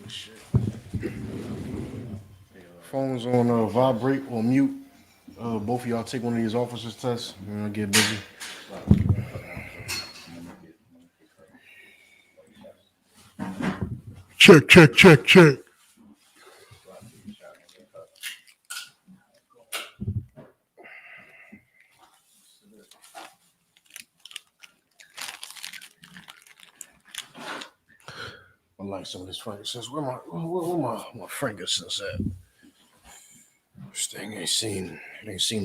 Shit. Phone's on vibrate or mute. Both of y'all take one of these officers tests. I'll get busy. Check, check, check, check. I like some of this frankincense. Where my frankincense at? This thing ain't seen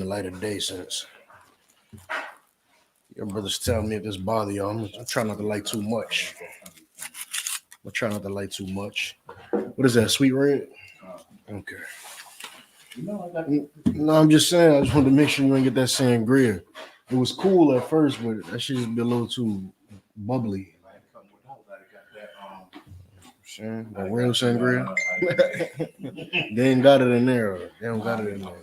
the light of day since. Your brothers tell me if this bother y'all. I'm trying not to light too much. What is that? Sweet red? Okay. No, I'm just saying. I just wanted to make sure you ain't get that sangria. It was cool at first, but that shit just be a little too bubbly. That real sangria. They ain't got it in there. They don't got it in there.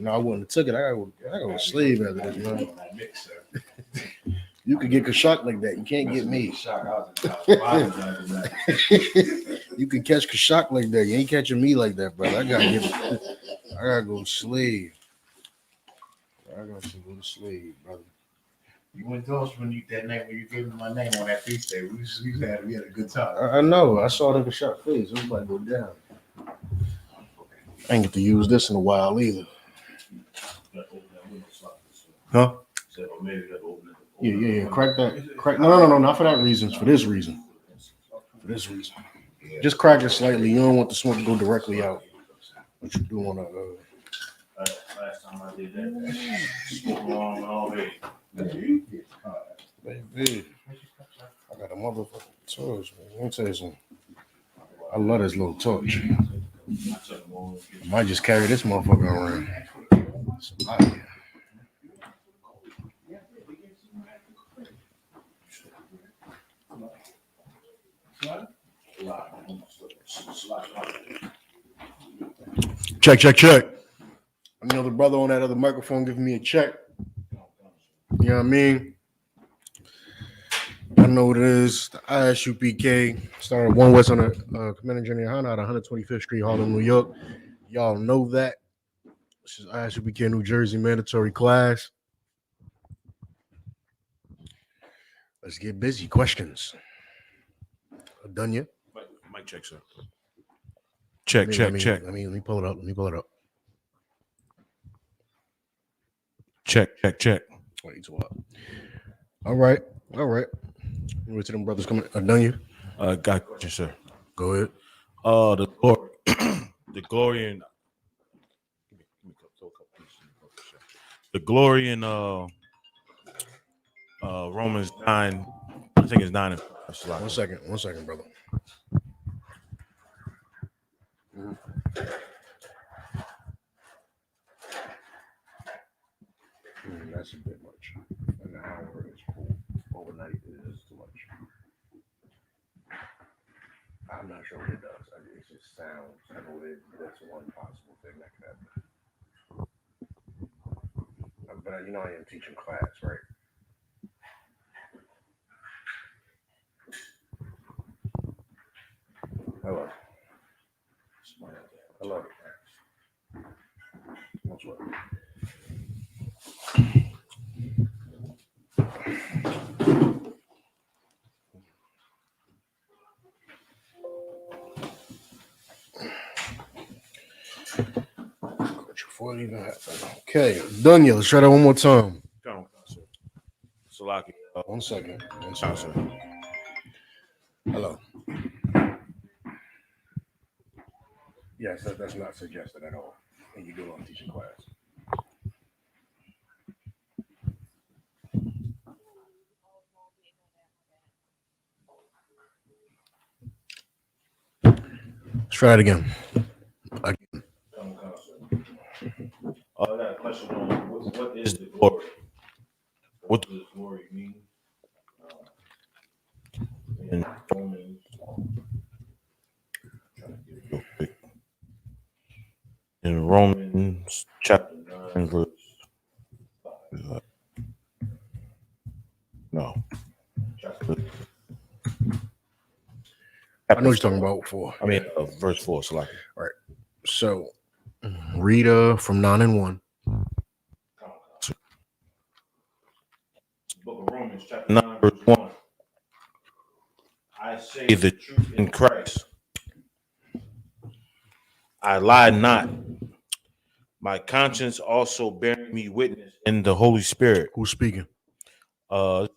No, I wouldn't have took it. I got a slave after this, man. You could get Kashak like that. You can't get me. You can catch Kashak like that. You ain't catching me like that, brother. I gotta go slave. I gotta go to slave, brother. You went to us when you gave me my name on that feast day. We had a good time. I know. I saw the Kashak face. It was about to go down. I ain't get to use this in a while either. Huh? Yeah. Crack that. Crack. No. Not for that reason. For this reason. Just crack it slightly. You don't want the smoke to go directly out. What you do want to? Last time I did that, smoke along and all that. Baby, I got a motherfucking torch, man. Let me tell you something. I love this little torch. I might just carry this motherfucker around. Check. Another brother on that other microphone giving me a check. You know what I mean? I know what it is. The I.S.U.P.K. started One West on the Commander General YAHANNA at 125th Street, Harlem, New York. Y'all know that. This is I.S.U.P.K. New Jersey mandatory class. Let's get busy. Questions? Done yet? Mic check, sir. Check. Let me pull it up. Check. Wait, so what? All right. Wait till them brothers coming. Done you? Got a question, sir. Go ahead. The glory in Romans 9. I think it's 9 and 5. One second, brother. That's a bit much. An hour is cool. Overnight is too much. I'm not sure what it does. It just sounds. I know that's one possible thing that could happen. But you know I am teaching class, right? Hello. What's what? Before it even happened. Okay, done yet. Let's try that one more time. Salaki. One second. Sir. Hello. Yes, that's not suggested at all. And you do it on teaching class. Let's try it again. I got a question on what is the glory? What does glory mean? In Romans, chapter 9, verse 5. No. Chapter I know what you're talking about 4. I mean, verse 4. Salaki. So read from 9 and 1. Book of Romans, chapter 9, verse 1. I say the truth in Christ. I lie not. My conscience also bearing me witness in the Holy Spirit. Who's speaking? Paul.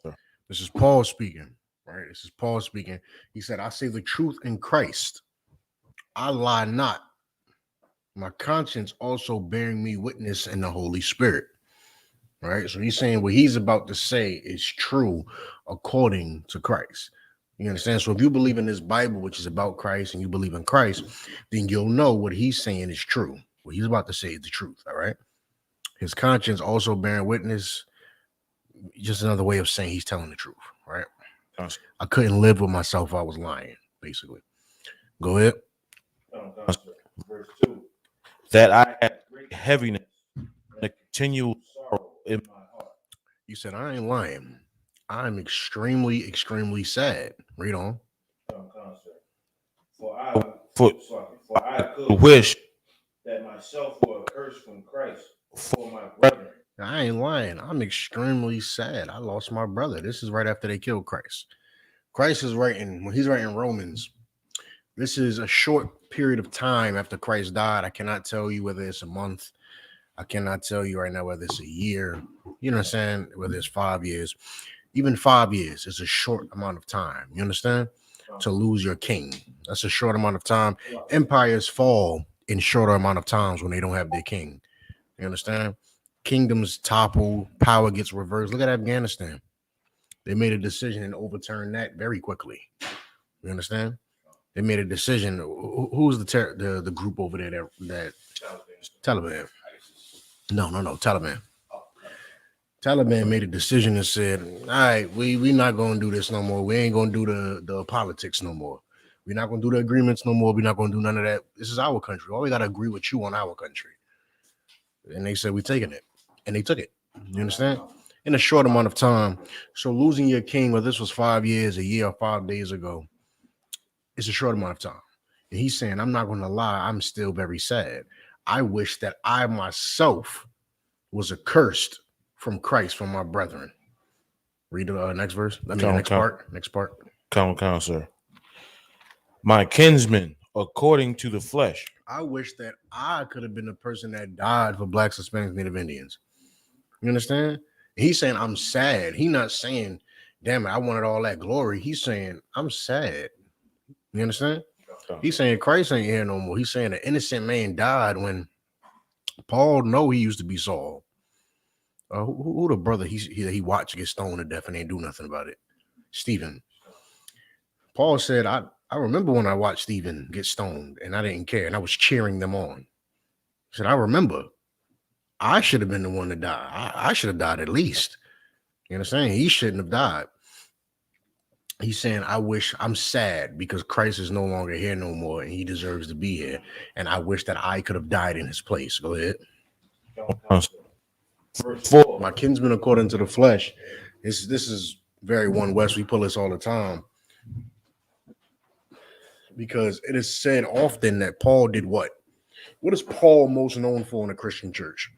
Sir. This is Paul speaking, right? This is Paul speaking. He said, I say the truth in Christ. I lie not. My conscience also bearing me witness in the Holy Spirit. Right? So he's saying what he's about to say is true according to Christ. You understand? So if you believe in this Bible, which is about Christ, and you believe in Christ, then you'll know what he's saying is true. What he's about to say is the truth. All right. His conscience also bearing witness, just another way of saying he's telling the truth. Right. I couldn't live with myself. I was lying, basically. Go ahead. Verse 2. That I have great heaviness and a continual sorrow in my heart. You said, I ain't lying. I'm extremely, extremely sad. Read on. For I could wish that myself were accursed from Christ for my brethren. I ain't lying. I'm extremely sad. I lost my brother. This is right after they killed Christ. Christ is writing, when he's writing Romans, this is a short period of time after Christ died. I cannot tell you whether it's a month. I cannot tell you right now whether it's a year. You know what I'm saying? Whether it's 5 years. Even 5 years is a short amount of time. You understand? To lose your king. That's a short amount of time. Empires fall in shorter amount of times when they don't have their king. You understand? Kingdoms topple, power gets reversed. Look at Afghanistan. They made a decision and overturned that very quickly. You understand? They made a decision. Who's the group over there that Taliban? No, Taliban. Taliban made a decision and said, all right, we not going to do this no more. We ain't going to do the politics no more. We're not going to do the agreements no more. We're not going to do none of that. This is our country. All we got to agree with you on our country. And they said, we're taking it. And they took it. You understand? In a short amount of time. So losing your king, whether this was 5 years, a year, or 5 days ago, it's a short amount of time. And he's saying, I'm not going to lie. I'm still very sad. I wish that I myself was accursed from Christ, from my brethren. Read the next verse. Next part. Count, sir. My kinsman, according to the flesh. I wish that I could have been the person that died for Blacks, Hispanics, Native Indians. You understand? He's saying, I'm sad. He's not saying, damn it, I wanted all that glory. He's saying, I'm sad. You understand? He's saying Christ ain't here no more. He's saying an innocent man died when Paul know he used to be Saul. Who the brother he watched get stoned to death and ain't do nothing about it? Stephen. Paul said, I remember when I watched Stephen get stoned and I didn't care and I was cheering them on. He said, I remember. I should have been the one to die. I should have died at least. You understand? He shouldn't have died. He's saying, I'm sad because Christ is no longer here no more and he deserves to be here. And I wish that I could have died in his place. Go ahead. Verse 4, my kinsman according to the flesh. This is very one West. We pull this all the time. Because it is said often that Paul did what? What is Paul most known for in the Christian church?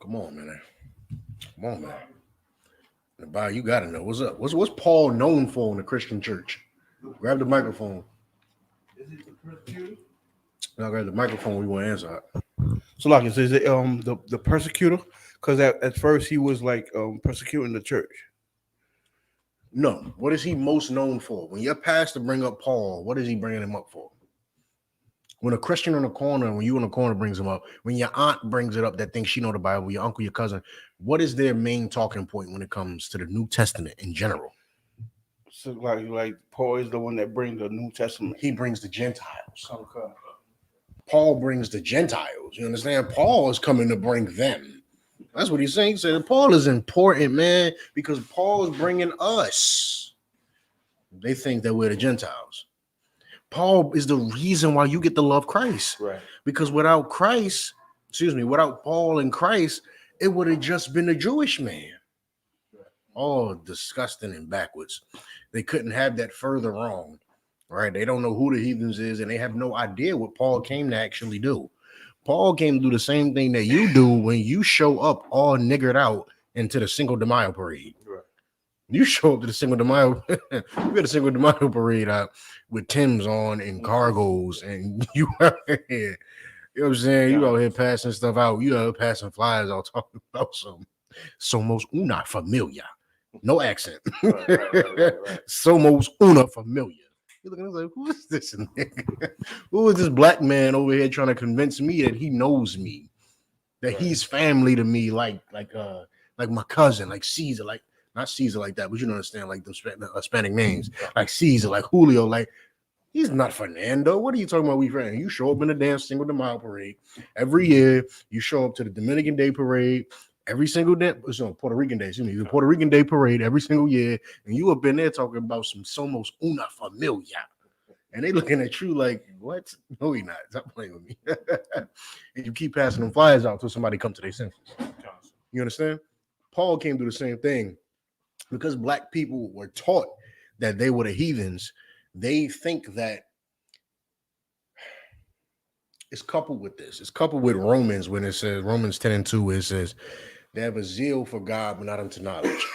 Come on, man. Nabal, you gotta know. What's up? What's Paul known for in the Christian church? Grab the microphone. Is it the persecutor? Now grab the microphone. We want to answer it. So, like, is it the persecutor? Because at first he was like persecuting the church. No. What is he most known for? When your pastor bring up Paul, what is he bringing him up for? When a Christian in the corner, when you in the corner brings him up, when your aunt brings it up that thinks she know the Bible, your uncle, your cousin, what is their main talking point when it comes to the New Testament in general? So, like Paul is the one that brings the New Testament. He brings the Gentiles. Okay. Paul brings the Gentiles. You understand? Paul is coming to bring them. That's what he's saying. He said Paul is important, man, because Paul is bringing us. They think that we're the Gentiles. Paul is the reason why you get to love Christ. Right. Because without Paul and Christ, it would have just been a Jewish man. all disgusting and backwards. They couldn't have that further wrong, right? They don't know who the heathens is, and they have no idea what Paul came to actually do. Paul came to do the same thing that you do when you show up all niggered out into the Cinco de Mayo parade. Right. You show up to the Cinco de Mayo, you got a Cinco de Mayo parade out with Tim's on and cargos, and you out here, you know what I'm saying? You out here passing stuff out. You out here passing flyers out talking about somos una familia. No accent. Right. Somos una familia. You're looking like, who is this nigga? Who is this black man over here trying to convince me that he knows me, that he's family to me, like my cousin, like Caesar, like not Caesar like that, but you don't understand, like the Hispanic names, like Caesar, like Julio, like he's not Fernando. What are you talking about? We friends? You show up in the damn Cinco de Mayo parade every year. You show up to the Dominican Day parade every single day. So Puerto Rican Day, excuse me, the Puerto Rican Day parade every single year, and you up in there talking about some somos una familia, and they looking at you like, what? No, he not. Stop playing with me. And you keep passing them flyers out until somebody come to their senses. You understand? Paul came through the same thing because black people were taught that they were the heathens. They think that it's coupled with this. It's coupled with Romans when it says Romans 10:2. It says they have a zeal for God, but not unto knowledge.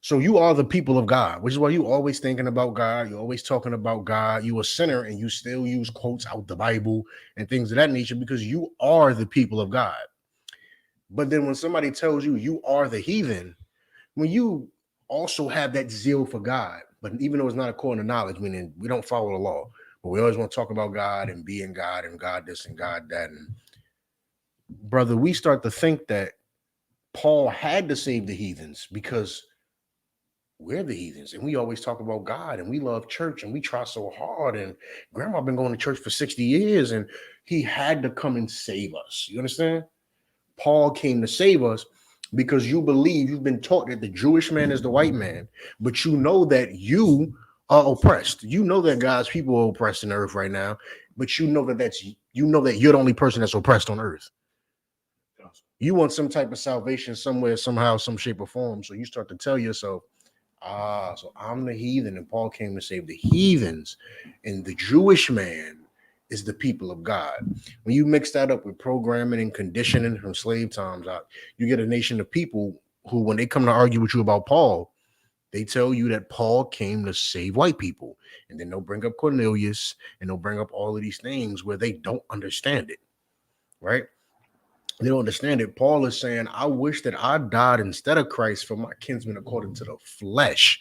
So you are the people of God, which is why you always thinking about God. You're always talking about God. You a sinner and you still use quotes out the Bible and things of that nature because you are the people of God. But then when somebody tells you you are the heathen, when you also have that zeal for God, but even though it's not according to knowledge, meaning we don't follow the law, but we always want to talk about God and being God and God this and God that. And brother, we start to think that Paul had to save the heathens because we're the heathens and we always talk about God and we love church and we try so hard. And grandma been going to church for 60 years and he had to come and save us. You understand? Paul came to save us because you believe, you've been taught that the Jewish man is the white man, but you know that you are oppressed. You know that God's people are oppressed in the earth right now, but you know that you're the only person that's oppressed on earth. You want some type of salvation somewhere, somehow, some shape or form. So you start to tell yourself, so I'm the heathen, and Paul came to save the heathens, and the Jewish man is the people of God. When you mix that up with programming and conditioning from slave times out, you get a nation of people who, when they come to argue with you about Paul, they tell you that Paul came to save white people. And then they'll bring up Cornelius and they'll bring up all of these things where they don't understand it, right? They don't understand it. Paul is saying, I wish that I died instead of Christ for my kinsmen according to the flesh.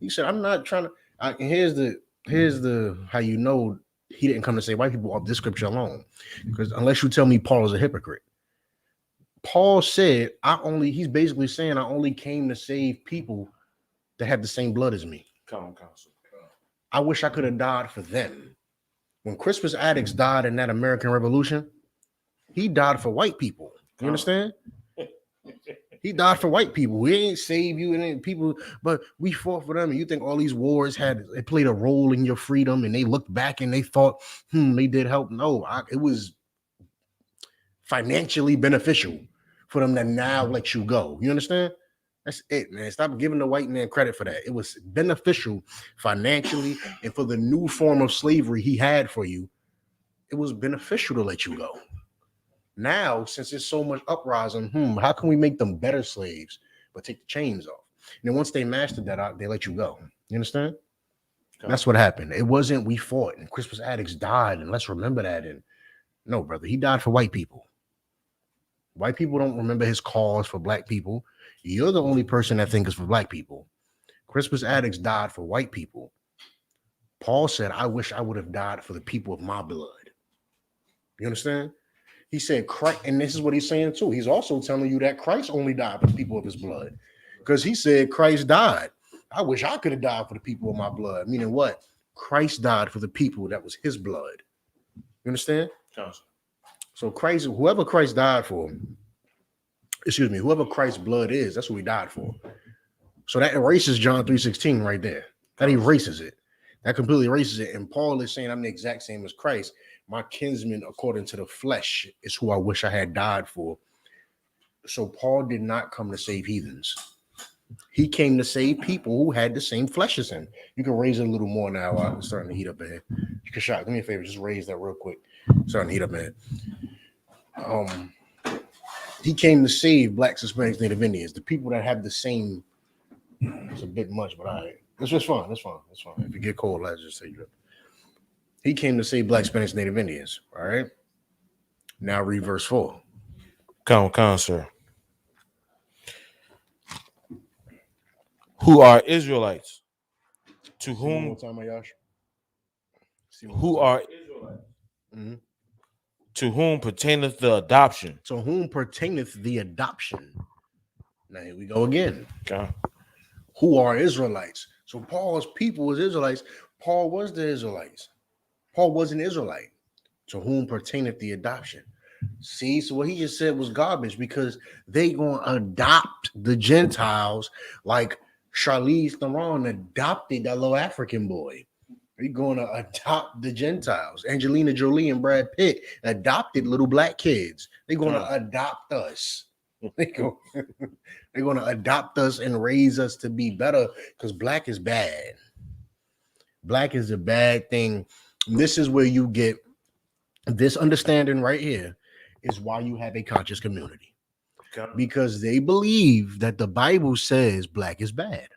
He said, I'm not trying to, here's the, how you know he didn't come to save white people off this scripture alone. Because unless you tell me Paul is a hypocrite. Paul said, he's basically saying, I only came to save people that have the same blood as me. I wish I could have died for them. When Crispus Attucks died in that American Revolution, he died for white people. You understand? He died for white people. We ain't save you and people, but we fought for them. And you think all these wars it played a role in your freedom, and they looked back and they thought, they did help. No, it was financially beneficial for them to now let you go. You understand? That's it, man. Stop giving the white man credit for that. It was beneficial financially, and for the new form of slavery he had for you, it was beneficial to let you go. Now, since there's so much uprising, how can we make them better slaves, but take the chains off? And then once they mastered that out, they let you go. You understand? Okay. That's what happened. It wasn't we fought and Crispus Attucks died, and let's remember that. And no, brother, he died for white people. White people don't remember his cause for black people. You're the only person that thinks it's for black people. Crispus Attucks died for white people. Paul said, I wish I would have died for the people of my blood. You understand? He said, Christ, and this is what he's saying too. He's also telling you that Christ only died for the people of his blood. Because he said Christ died. I wish I could have died for the people of my blood. Meaning what? Christ died for the people that was his blood. You understand? So Christ, whoever Christ died for, whoever Christ's blood is, that's what he died for. So that erases John 3:16 right there. That erases it. That completely erases it. And Paul is saying, I'm the exact same as Christ. My kinsman, according to the flesh, is who I wish I had died for. So Paul did not come to save heathens. He came to save people who had the same flesh as him. You can raise it a little more now. I'm starting to heat up in here. Kashak, do me a favor, just raise that real quick. Starting to heat up in here. He came to save Blacks, Hispanics, Native Indians, the people that have the same. It's a bit much, but all right. It's just fine. It's fine. It's fine. If you get cold, let's just say drip. He came to save Blacks, Hispanics, Native Indians. All right. Now read verse 4. Come, sir. Who are Israelites? To See one more whom? time, Ayash. Who are Israelites? Mm-hmm. To whom pertaineth the adoption? To whom pertaineth the adoption? Now here we go again. Okay. Who are Israelites? So Paul's people was Israelites. Paul was the Israelites. Paul was an Israelite. To whom pertaineth the adoption? See, so what he just said was garbage because they gonna adopt the Gentiles like Charlize Theron adopted that little African boy. They're gonna adopt the Gentiles. Angelina Jolie and Brad Pitt adopted little black kids. They're gonna adopt us. They're gonna adopt us and raise us to be better because black is bad. Black is a bad thing. This is where you get this understanding right here is why you have a conscious community. Because they believe that the Bible says black is bad.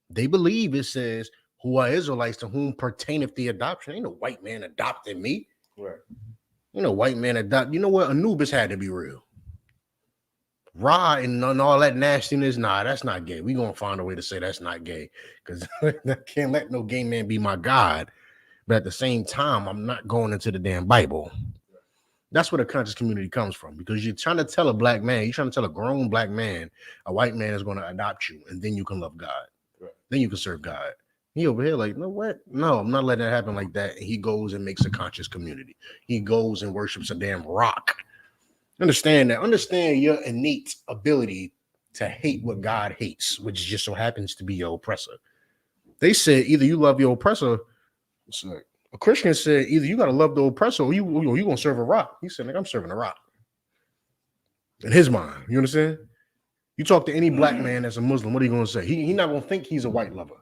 They believe it says, who are Israelites to whom pertaineth the adoption. Ain't no white man adopted me. Right. You know, white man adopt. You know what? Anubis had to be real. Ra and all that nastiness, nah, that's not gay. We gonna find a way to say that's not gay because I can't let no gay man be my God. But at the same time, I'm not going into the damn Bible. That's where the conscious community comes from because you're trying to tell a black man, you're trying to tell a grown black man, a white man is going to adopt you, and then you can love God. Right. Then you can serve God. He over here like, no, what? No, I'm not letting that happen like that. And he goes and makes a conscious community. He goes and worships a damn rock. Understand that. Understand your innate ability to hate what God hates, which just so happens to be your oppressor. They said either you love your oppressor. Like, a Christian said either you got to love the oppressor or you going to serve a rock. He said, like, I'm serving a rock. In his mind, you understand? You talk to any black man that's a Muslim, what are you going to say? He not going to think he's a white lover.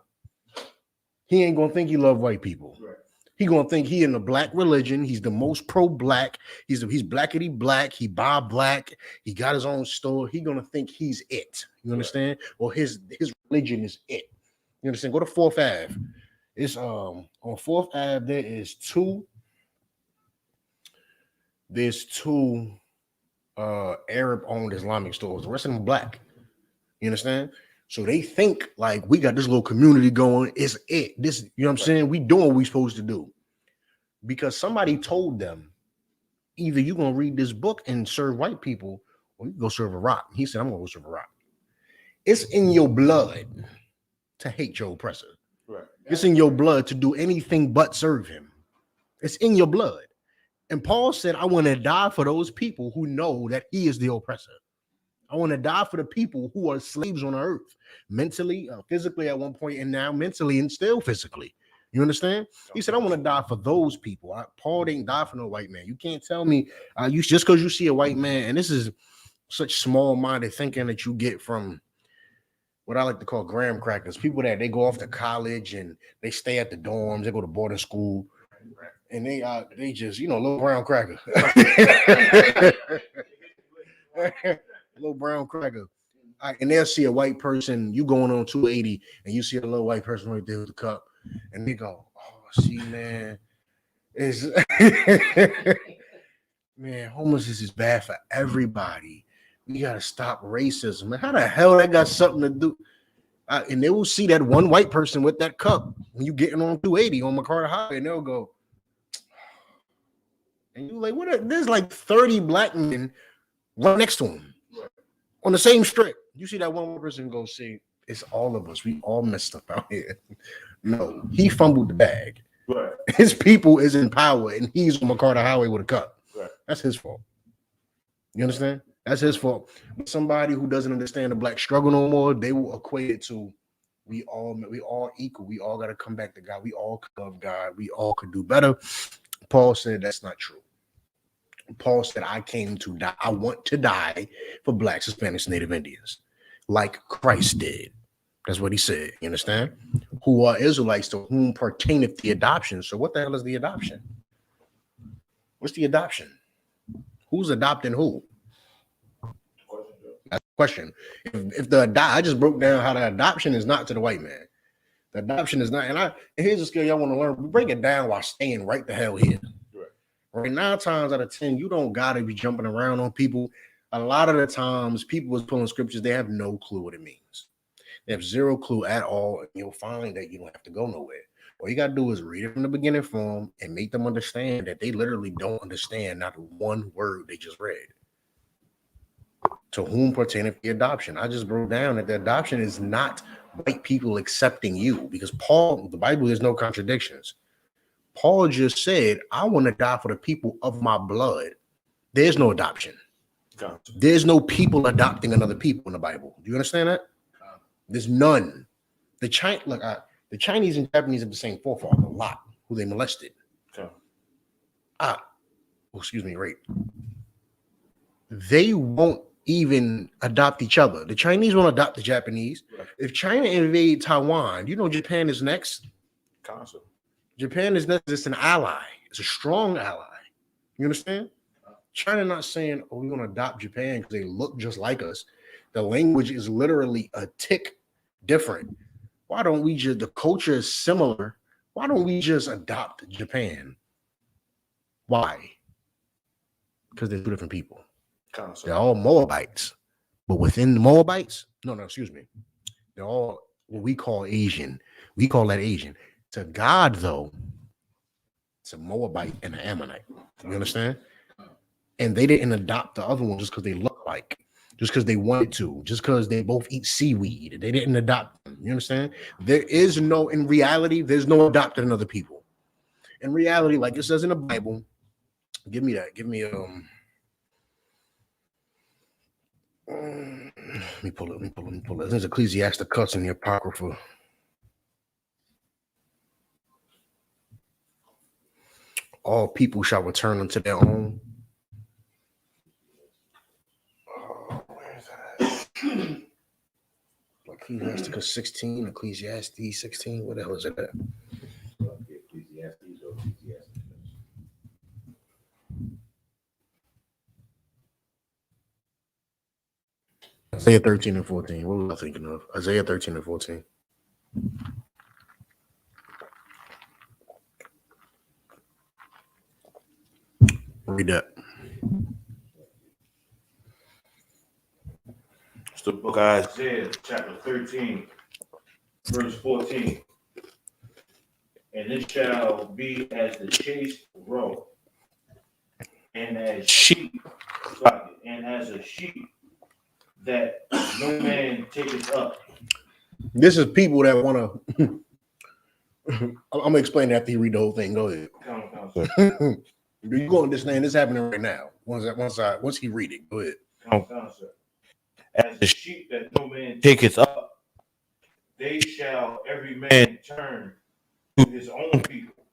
He ain't going to think he love white people. Right. He going to think he in the black religion. He's the most pro-black. He's blackity black. He buy black. He got his own store. He going to think he's it. You understand? Right. Or his religion is it. You understand? Go to 4th Ave. It's on 4th Ave. There's two Arab-owned Islamic stores. The rest of them black. You understand? So they think like we got this little community going. It's it. This, you know what I'm saying? We doing what we supposed to do. Because somebody told them, either you're gonna read this book and serve white people, or you go serve a rock. He said, I'm gonna go serve a rock. It's in your blood to hate your oppressor. Right. It's in your blood to do anything but serve him. It's in your blood. And Paul said, I want to die for those people who know that he is the oppressor. I want to die for the people who are slaves on earth, mentally, physically at one point, and now mentally and still physically. You understand? He said, I want to die for those people. Paul didn't die for no white man. You can't tell me you just because you see a white man, and this is such small-minded thinking that you get from what I like to call graham crackers, people that they go off to college and they stay at the dorms, they go to boarding school, and they just, little brown cracker. Little brown cracker. And they'll see a white person, you going on 280, and you see a little white person right there with the cup, and they go, oh, see, man, man, homelessness is bad for everybody. We got to stop racism. Man, how the hell that got something to do? And they will see that one white person with that cup when you getting on 280 on McCarter Highway, and they'll go, and you like, there's like 30 black men right next to him on the same strip. You see that one person go, see, it's all of us. We all messed up out here. No, he fumbled the bag. Right. His people is in power, and he's on McCarter Highway with a cup. Right. That's his fault. You understand? That's his fault. But somebody who doesn't understand the black struggle no more, they will equate it to we all equal. We all got to come back to God. We all could love God. We all could do better. Paul said that's not true. Paul said, I came to die. I want to die for blacks, Hispanics, Native Indians. like Christ did. That's what he said. You understand? Who are Israelites to whom pertaineth the adoption. So what the hell is the adoption? What's the adoption? Who's adopting who? That's the question. If I just broke down how the adoption is not to the white man. The adoption is not, and here's a skill y'all want to learn. We break it down while staying right the hell here. Right, 9 times out of 10, you don't gotta be jumping around on people. A lot of the times, people is pulling scriptures, they have no clue what it means. They have zero clue at all, and you'll find that you don't have to go nowhere. All you gotta do is read it from the beginning form and make them understand that they literally don't understand not one word they just read. To whom pertaineth the adoption? I just broke down that the adoption is not white people accepting you, because Paul, the Bible, there's no contradictions. Paul just said, I want to die for the people of my blood. There's no adoption. Gotcha. There's no people adopting another people in the Bible. Do you understand that? There's none. The Chinese and Japanese have the same forefather, a lot, who they molested. Okay. Right. They won't even adopt each other. The Chinese won't adopt the Japanese. Right. If China invade Taiwan, you know Japan is next. Gotcha. Japan is next. It's an ally. It's a strong ally. You understand? China not saying, oh, we're going to adopt Japan because they look just like us. The language is literally a tick different. Why don't we just, the culture is similar. Why don't we just adopt Japan? Why? Because they're 2 different people. Gotcha. They're all Moabites. But within the Moabites, they're all what we call Asian. We call that Asian. To God, though, it's a Moabite and an Ammonite. You understand? And they didn't adopt the other one just because they look like, just because they wanted to, just because they both eat seaweed. They didn't adopt them. You understand? In reality, there's no adopting other people. In reality, like it says in the Bible, give me that. Give me let me pull it. There's Ecclesiasticus in the Apocrypha. All people shall return unto their own. Where is that? Ecclesiasticus 16, Ecclesiastes 16. What the hell is it at? Ecclesiastes or Ecclesiastes. Isaiah 13 and 14. What was I thinking of? Isaiah 13 and 14. Read that. It's the book of Isaiah, chapter 13, verse 14. And it shall be as the chased roe, and as sheep, and as a sheep that no man taketh up. This is people that want to. I'm gonna explain it after you read the whole thing. Go ahead. You go understand this happening right now. Once he read it, go ahead. As the sheep that no man taketh up, they shall every man turn to his own people,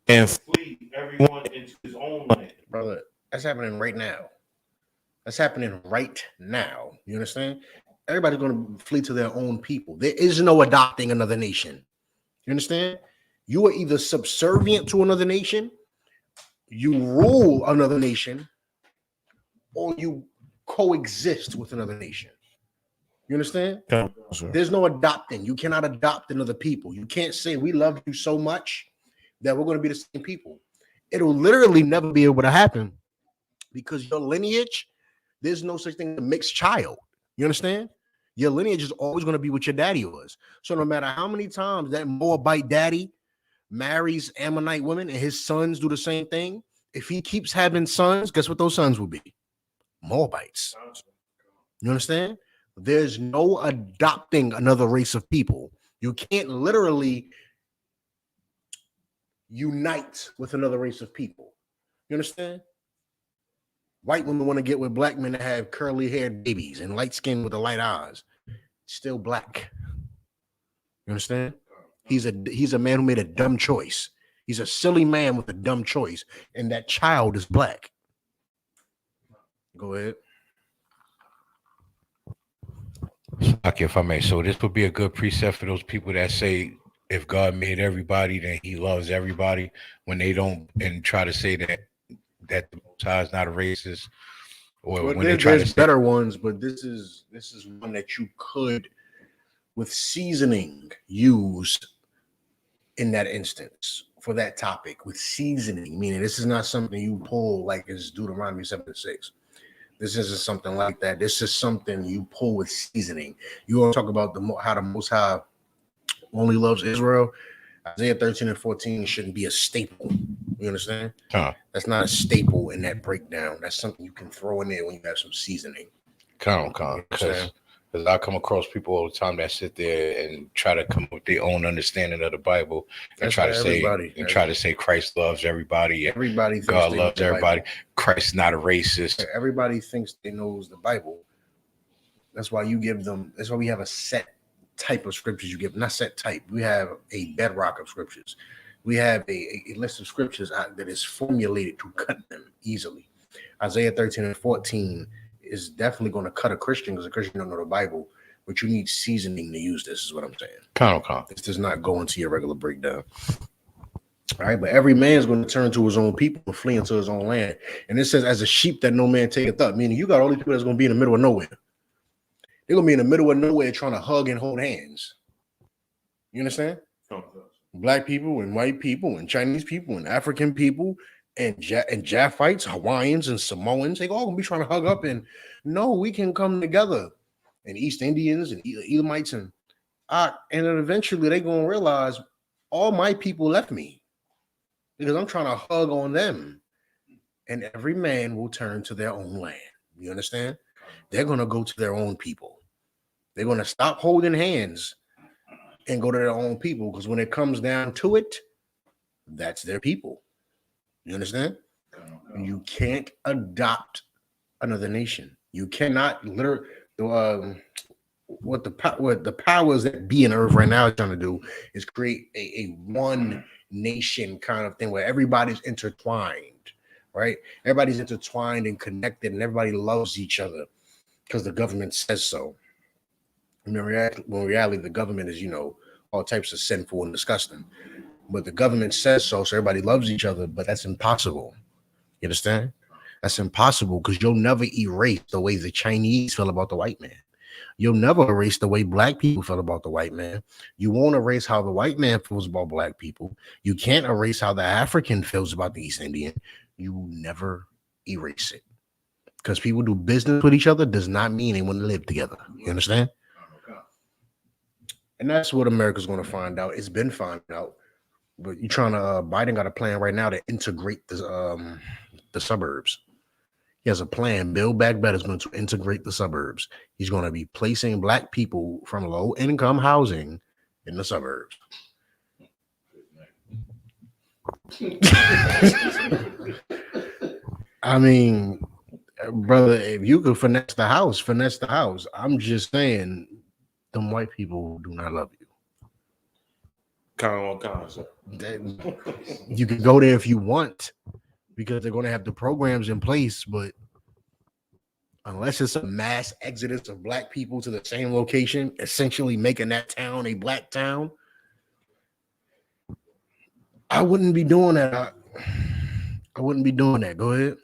and flee everyone into his own land. Brother, that's happening right now. That's happening right now. You understand? Everybody's going to flee to their own people. There is no adopting another nation. You understand? You are either subservient to another nation, you rule another nation, or you coexist with another nation. You understand? There's no adopting. You cannot adopt another people. You can't say we love you so much that we're going to be the same people. It'll literally never be able to happen because your lineage, there's no such thing as a mixed child. You understand? Your lineage is always going to be what your daddy was. So no matter how many times that Moabite daddy marries Ammonite women and his sons do the same thing, if he keeps having sons, guess what those sons will be? Moabites. You understand? There's no adopting another race of people. You can't literally unite with another race of people. You understand? White women want to get with black men that have curly haired babies and light skin with the light eyes. Still black. You understand? He's a man who made a dumb choice. He's a silly man with a dumb choice, and that child is black. Go ahead. Okay, if I may. So this would be a good precept for those people that say if God made everybody, then He loves everybody. When they don't and try to say that the Most High is not a racist, or Well, when they try to there's say, better ones, but this is one that you could, with seasoning, use in that instance for that topic with seasoning. Meaning, this is not something you pull like it's Deuteronomy 7:6. This isn't something like that. This is something you pull with seasoning. You want to talk about how the Most High only loves Israel. Isaiah 13 and 14 shouldn't be a staple. You understand? That's not a staple in that breakdown. That's something you can throw in there when you have some seasoning. because I come across people all the time that sit there and try to come up with their own understanding of the Bible and try to say Christ loves everybody. Everybody thinks God loves everybody. Bible. Christ's not a racist. Everybody thinks they knows the Bible. That's why you give them. That's why we have a set type of scriptures you give. Not set type. We have a bedrock of scriptures. We have a list of scriptures that is formulated to cut them easily. Isaiah 13 and 14 is definitely going to cut a Christian because a Christian don't know the Bible, but you need seasoning to use this, is what I'm saying. This does not go into your regular breakdown. All right, but every man is going to turn to his own people and flee into his own land. And it says, as a sheep that no man taketh up, meaning you got all these people that's going to be in the middle of nowhere. They're going to be in the middle of nowhere trying to hug and hold hands. You understand? Black people and white people and Chinese people and African people and Japhites, Hawaiians and Samoans, they all gonna be trying to hug up and no, we can come together. And East Indians and Elamites and then eventually they're gonna realize all my people left me because I'm trying to hug on them. And every man will turn to their own land. You understand? They're gonna go to their own people. They're gonna stop holding hands and go to their own people because when it comes down to it, that's their people. You understand? You can't adopt another nation. You cannot literally what the powers that be in earth right now is trying to do is create a one nation kind of thing where everybody's intertwined, right? Everybody's intertwined and connected, and everybody loves each other because the government says so. In reality, the government is, all types of sinful and disgusting. But the government says so everybody loves each other, but that's impossible. You understand? That's impossible because you'll never erase the way the Chinese feel about the white man. You'll never erase the way black people feel about the white man. You won't erase how the white man feels about black people. You can't erase how the African feels about the East Indian. You will never erase it. Because people do business with each other does not mean they want to live together. You understand? And that's what America's going to find out. It's been found out. But you're trying to, Biden got a plan right now to integrate the suburbs. He has a plan. Build Back Better is going to integrate the suburbs. He's going to be placing black people from low income housing in the suburbs. I mean, brother, if you could finesse the house. I'm just saying, them white people do not love you. You can go there if you want because they're going to have the programs in place, but unless it's a mass exodus of black people to the same location, essentially making that town a black town, I wouldn't be doing that. I wouldn't be doing that. Go ahead.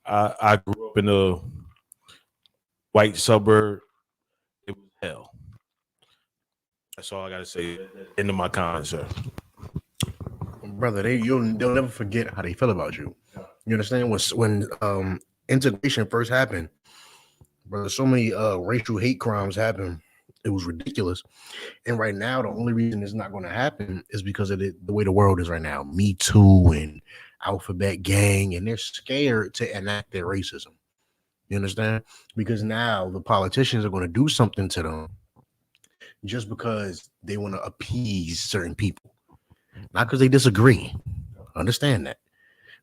I grew up in a white suburb. It was hell. That's all I gotta say. Into my comments, sir. Brother, they'll never forget how they feel about you. You understand? When integration first happened, brother, so many racial hate crimes happened. It was ridiculous. And right now, the only reason it's not going to happen is because of the way the world is right now. Me Too and Alphabet Gang, and they're scared to enact their racism. You understand? Because now the politicians are going to do something to them just because they want to appease certain people, not because they disagree. Understand that.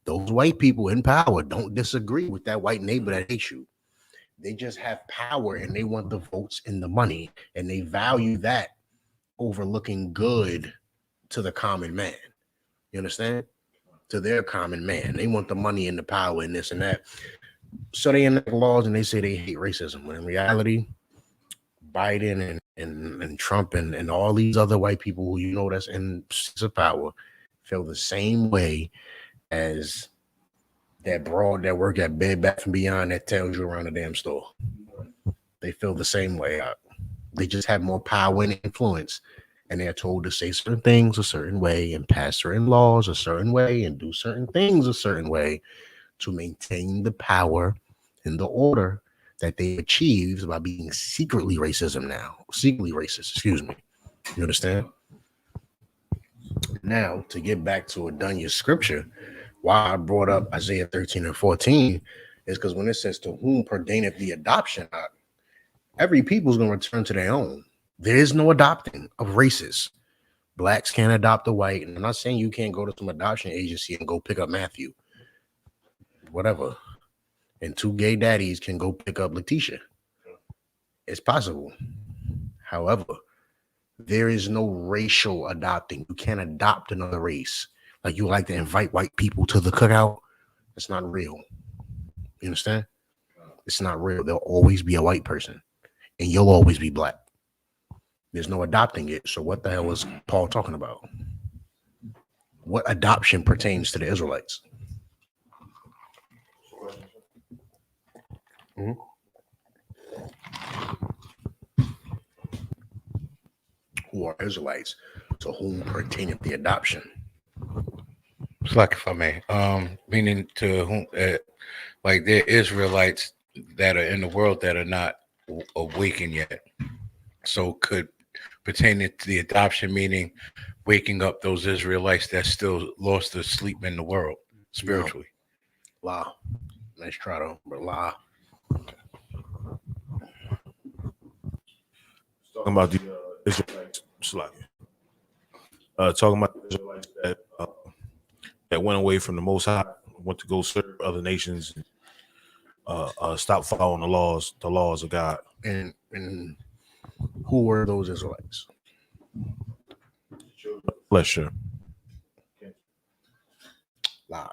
Those white people in power don't disagree with that white neighbor that hates you. They just have power and they want the votes and the money, and they value that over looking good to the common man. You understand? To their common man. They want the money and the power and this and that. So they enact laws and they say they hate racism. When in reality, Biden and Trump and all these other white people who you know that's in seats of power feel the same way as that broad that work at Bed Bath and Beyond that tells you around the damn store. They feel the same way. They just have more power and influence, and they're told to say certain things a certain way and pass certain laws a certain way and do certain things a certain way to maintain the power and the order that they achieved by being secretly racist, excuse me. You understand? Now, to get back to Adonia's scripture, why I brought up Isaiah 13 and 14 is because when it says, to whom pertaineth the adoption, every people is going to return to their own. There is no adopting of races. Blacks can't adopt a white. And I'm not saying you can't go to some adoption agency and go pick up Matthew. Whatever. And two gay daddies can go pick up Letitia. It's possible. However, there is no racial adopting. You can't adopt another race. Like you like to invite white people to the cookout. It's not real. You understand? It's not real. There'll always be a white person. And you'll always be black. There's no adopting it. So what the hell is Paul talking about? What adoption pertains to the Israelites? Mm-hmm. Who are Israelites, to whom pertaineth the adoption? It's like, if I may, meaning to whom, like there are Israelites that are in the world that are not awakened yet. So could pertain to the adoption, meaning waking up those Israelites that still lost their sleep in the world spiritually. No. La. Nice try though, but la. Talking about the Israelites, talking about the Israelites that went away from the Most High, went to go serve other nations, and stop following the laws of God. And who were those Israelites? Bless sure. La.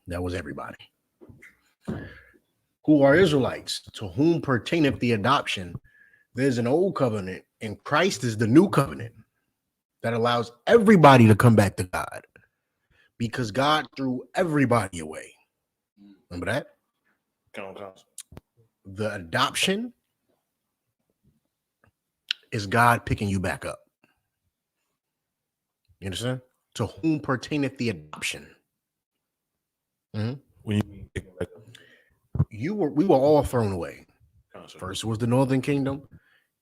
That was everybody. Who are Israelites, to whom pertaineth the adoption? There's an old covenant, and Christ is the new covenant that allows everybody to come back to God, because God threw everybody away. Remember that? The adoption is God picking you back up. You understand? To whom pertaineth the adoption? Mm-hmm. When you mean We were all thrown away. First was the Northern Kingdom,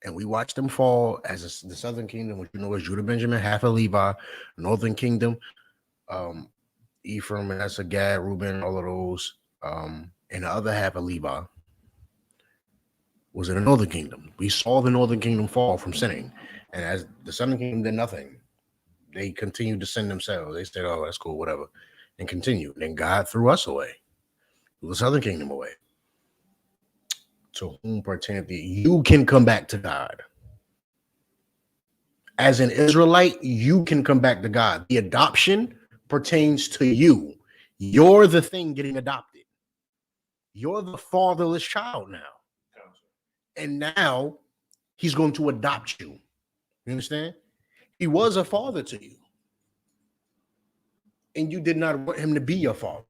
and we watched them fall as the Southern Kingdom, which you know is Judah, Benjamin, half of Levi. Northern Kingdom, Ephraim, Manasseh, Gad, Reuben, all of those, and the other half of Levi was in the Northern Kingdom. We saw the Northern Kingdom fall from sinning, and as the Southern Kingdom did nothing, they continued to sin themselves. They said, "Oh, that's cool, whatever," and continued. Then God threw us away, threw the Southern Kingdom away. To whom pertaineth the, you can come back to God. As an Israelite, you can come back to God. The adoption pertains to you. You're the thing getting adopted. You're the fatherless child now. And now he's going to adopt you. You understand? He was a father to you. And you did not want him to be your father.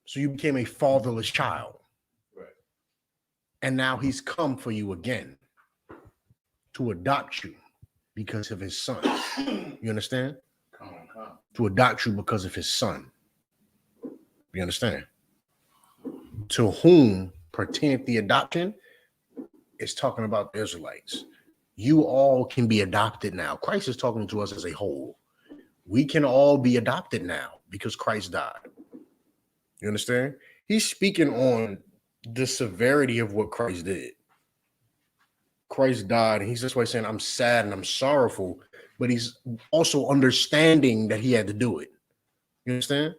So you became a fatherless child. And now he's come for you again to adopt you because of his son. You understand? To adopt you because of his son. You understand? To whom pertaineth the adoption is talking about the Israelites. You all can be adopted now. Christ is talking to us as a whole. We can all be adopted now because Christ died. You understand? He's speaking on the severity of what Christ did. Christ died, and he's this way saying, I'm sad and I'm sorrowful, but he's also understanding that he had to do it. You understand?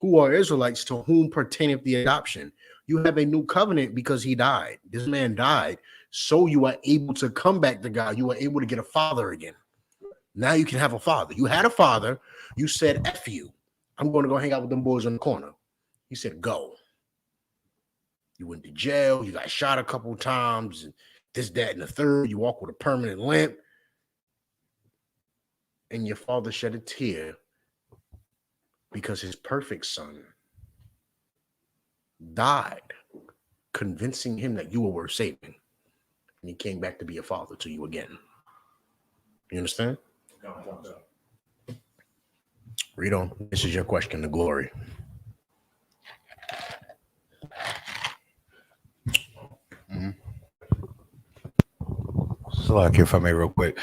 Who are Israelites, to whom pertaineth the adoption? You have a new covenant because he died. This man died, so you are able to come back to God. You are able to get a father again. Now you can have a father. You had a father. You said, F you. I'm going to go hang out with them boys in the corner. He said, go. You went to jail. You got shot a couple times. this, that, and the third. You walk with a permanent limp. And your father shed a tear because his perfect son died, convincing him that you were worth saving. And he came back to be a father to you again. You understand? Read on. This is your question, the glory. So, like, if I may, real quick.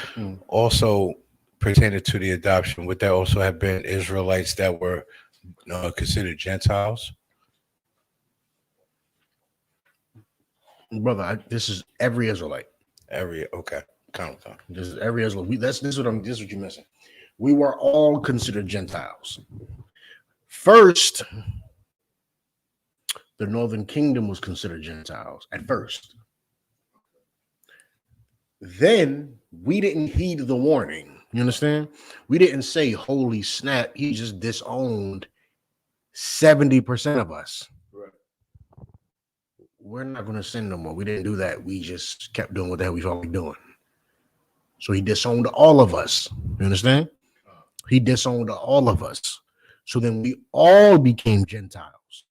Also, pertaining to the adoption, would there also have been Israelites that were considered Gentiles? Brother, this is every Israelite. Okay. Count. This is every Israelite. This is what you're missing. We were all considered Gentiles. First, the northern kingdom was considered Gentiles at first. Then we didn't heed the warning. You understand? We didn't say, holy snap, he just disowned 70% of us. Right. We're not going to sin no more. We didn't do that. We just kept doing what the hell we felt like doing. So he disowned all of us. You understand? He disowned all of us. So then we all became Gentiles.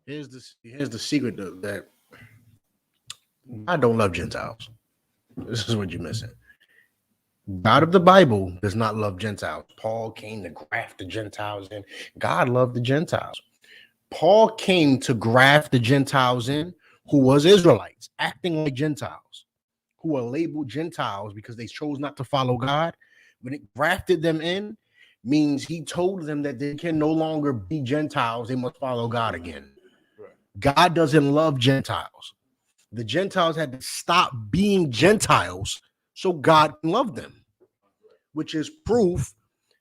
Here's the secret that God don't love Gentiles. This is what you're missing. God of the Bible does not love Gentiles. Paul came to graft the Gentiles in. God loved the Gentiles. Paul came to graft the Gentiles in who was Israelites, acting like Gentiles, who are labeled Gentiles because they chose not to follow God. When it grafted them in, means he told them that they can no longer be Gentiles. They must follow God again. God doesn't love Gentiles. The Gentiles had to stop being Gentiles so God can love them, which is proof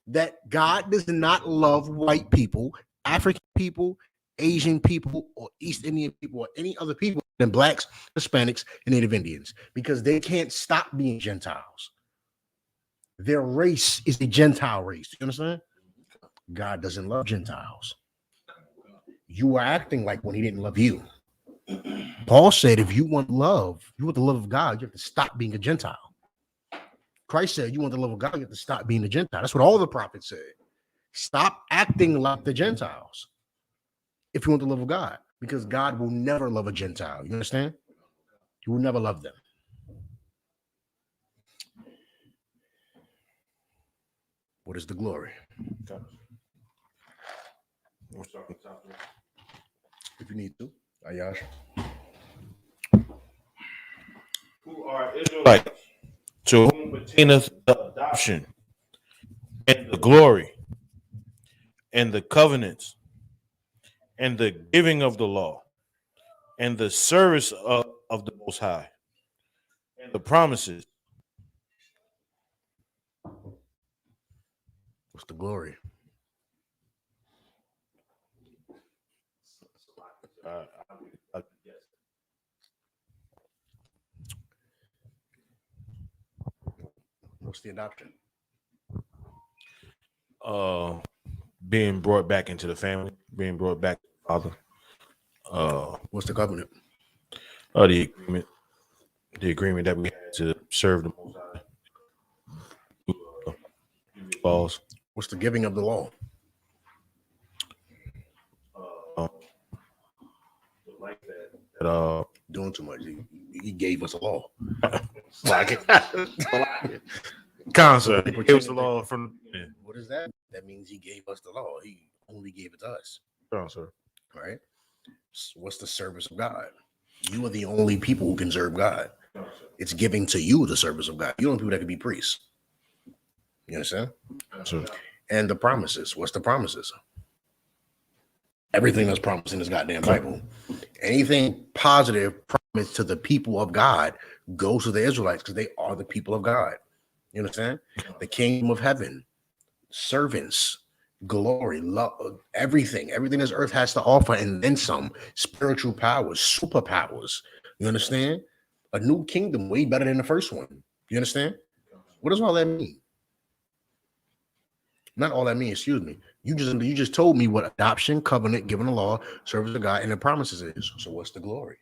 that God does not love white people, African people, Asian people, or East Indian people, or any other people than blacks, Hispanics, and Native Indians, because they can't stop being Gentiles. Their race is a Gentile race. You understand? God doesn't love Gentiles. You were acting like when he didn't love you. Paul said, if you want love, you want the love of God, you have to stop being a Gentile. Christ said, you want the love of God, you have to stop being a Gentile. That's what all the prophets said. Stop acting like the Gentiles if you want the love of God, because God will never love a Gentile. You understand? He will never love them. What is the glory? If you need to, Ayash. Who are Israelites, To whom pertaineth the adoption and the glory and the covenants and the giving of the law and the service of the Most High and the promises. What's the glory? What's the adoption? Being brought back into the family, being brought back to the Father. What's the covenant? The agreement that we had to serve the Most High. Laws. What's the giving of the law? Doing too much. He gave us a law. Concept. It was the law from. Yeah. What is that? That means he gave us the law. He only gave it to us. Concept. Right? So what's the service of God? You are the only people who can serve God. It's giving to you the service of God. You don't people that can be priests. You understand? Concept. And the promises. What's the promises? Everything that's promised in this goddamn Bible. Anything positive promised to the people of God goes to the Israelites because they are the people of God. You understand? The kingdom of heaven, servants, glory, love, everything this earth has to offer, and then some. Spiritual powers, superpowers. You understand? A new kingdom way better than the first one. You understand? What does all that mean? Not all that means, excuse me. You just told me what adoption, covenant, giving the law, service of God, and the promises is. So what's the glory?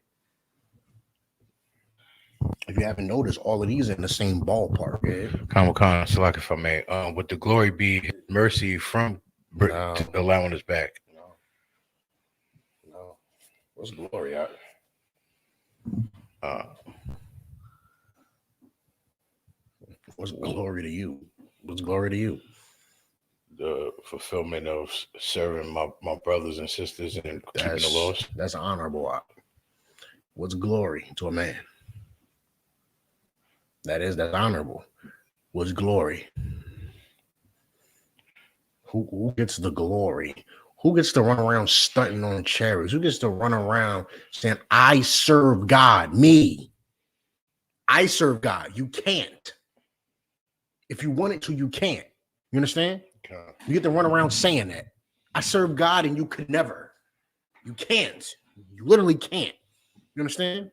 If you haven't noticed, all of these are in the same ballpark. Khan, so like if I may, would the glory be his mercy from No. allowing us back? No. What's glory out? What's glory to you? What's glory to you? The fulfillment of serving my brothers and sisters and keeping the laws. That's honorable. What's glory to a man? That's honorable. What's glory? Who gets the glory? Who gets to run around stunting on chariots? Who gets to run around saying, I serve God? Me. I serve God. You can't. If you wanted to, you can't. You understand? You get to run around saying that. I serve God and you could never. You can't. You literally can't. You understand?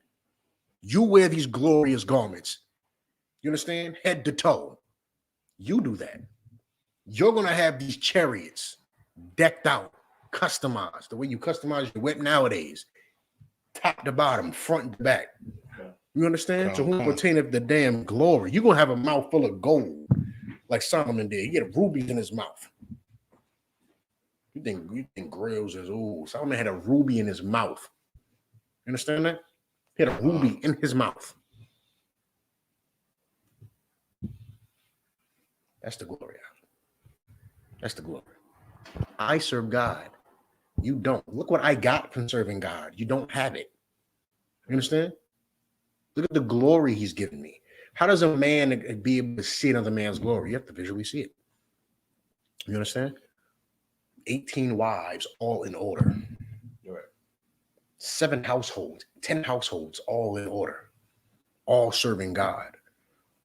You wear these glorious garments. You understand? Head to toe. You do that. You're going to have these chariots decked out, customized, the way you customize your whip nowadays, top to bottom, front to back. You understand? So who pertaineth the damn glory? You're going to have a mouth full of gold like Solomon did. He had rubies in his mouth. You think grills is, Solomon had a ruby in his mouth. You understand that? He had a ruby in his mouth. That's the glory. That's the glory. I serve God. You don't. Look what I got from serving God. You don't have it. You understand? Look at the glory he's given me. How does a man be able to see another man's glory? You have to visually see it. You understand? 18 wives, all in order. Right. 7 households, 10 households, all in order. All serving God.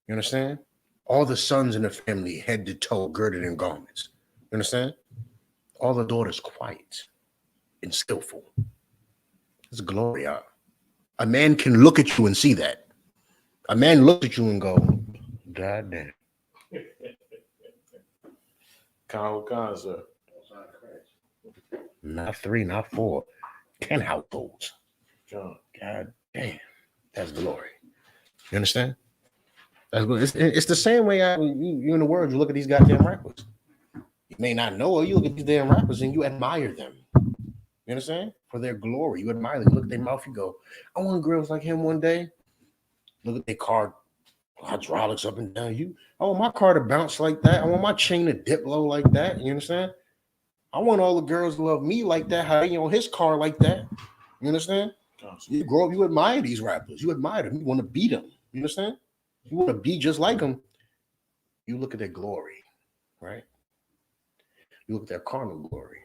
You understand? All the sons in the family, head to toe, girded in garments. You understand? All the daughters quiet and skillful. It's glory out. A man can look at you and see that. A man looks at you and go, God damn. Khan, sir. Not 3, not 4, 10 households. John. God damn. That's glory. You understand? That's good. It's the same way you in the world, you look at these goddamn rappers. You may not know, or you look at these damn rappers and you admire them. You understand? For their glory. You admire them. You look at their mouth, you go, I want girls like him one day. Look at their car hydraulics up and down. I want my car to bounce like that. I want my chain to dip low like that. You understand? I want all the girls to love me like that, how they on his car like that. You understand? You grow up, you admire these rappers. You admire them. You want to beat them. You understand? You want to be just like them. You look at their glory, right? You look at their carnal glory.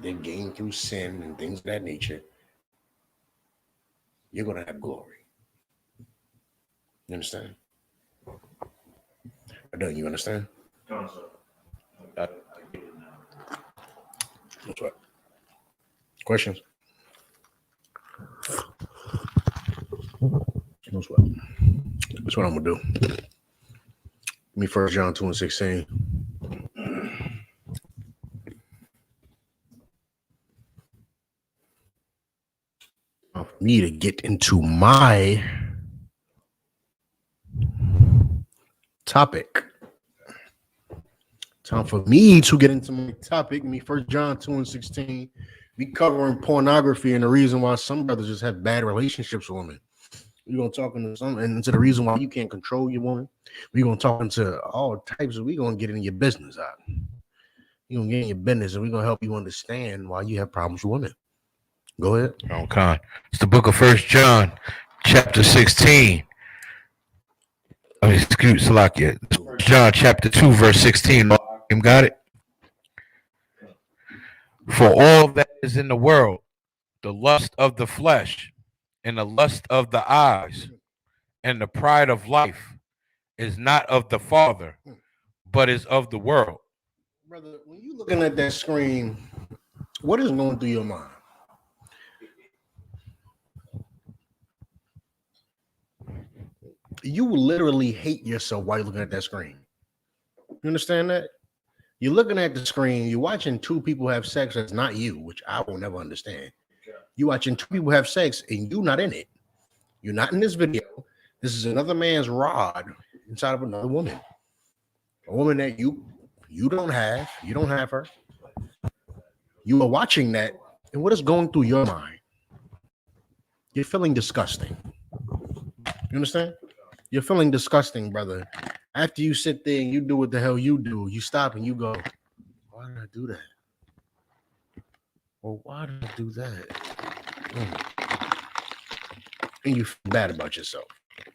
They gain through sin and things of that nature. You're going to have glory. You understand? Don't you understand? Come, sir. I get it now. That's right. Questions? That's what I'm gonna do. Give me 1 John 2:16. For me to get into my topic. Time for me to get into my topic. Give me 1 John 2:16. We covering pornography and the reason why some brothers just have bad relationships with women. We're gonna talk into some and into the reason why you can't control your woman. We're gonna talk into all types of. We're gonna get in your business out. You're gonna get in your business, and we're gonna help you understand why you have problems with women. Go ahead. Okay. It's the book of 1 John, chapter 16. Excuse Salakia. John chapter 2, verse 16. Got it? For all that is in the world, the lust of the flesh, and the lust of the eyes, and the pride of life is not of the Father, but is of the world. Brother, when you looking at that screen, what is going through your mind? You literally hate yourself while you're looking at that screen. You understand that? You're looking at the screen, you're watching 2 people have sex that's not you, which I will never understand. You're watching 2 people have sex and you're not in it. You're not in this video. This is another man's rod inside of another woman. A woman that you don't have. You don't have her. You are watching that, and what is going through your mind? You're feeling disgusting. You understand? You're feeling disgusting, brother. After you sit there and you do what the hell you do, you stop and you go, why did I do that? Well, why did I do that? And you feel bad about yourself.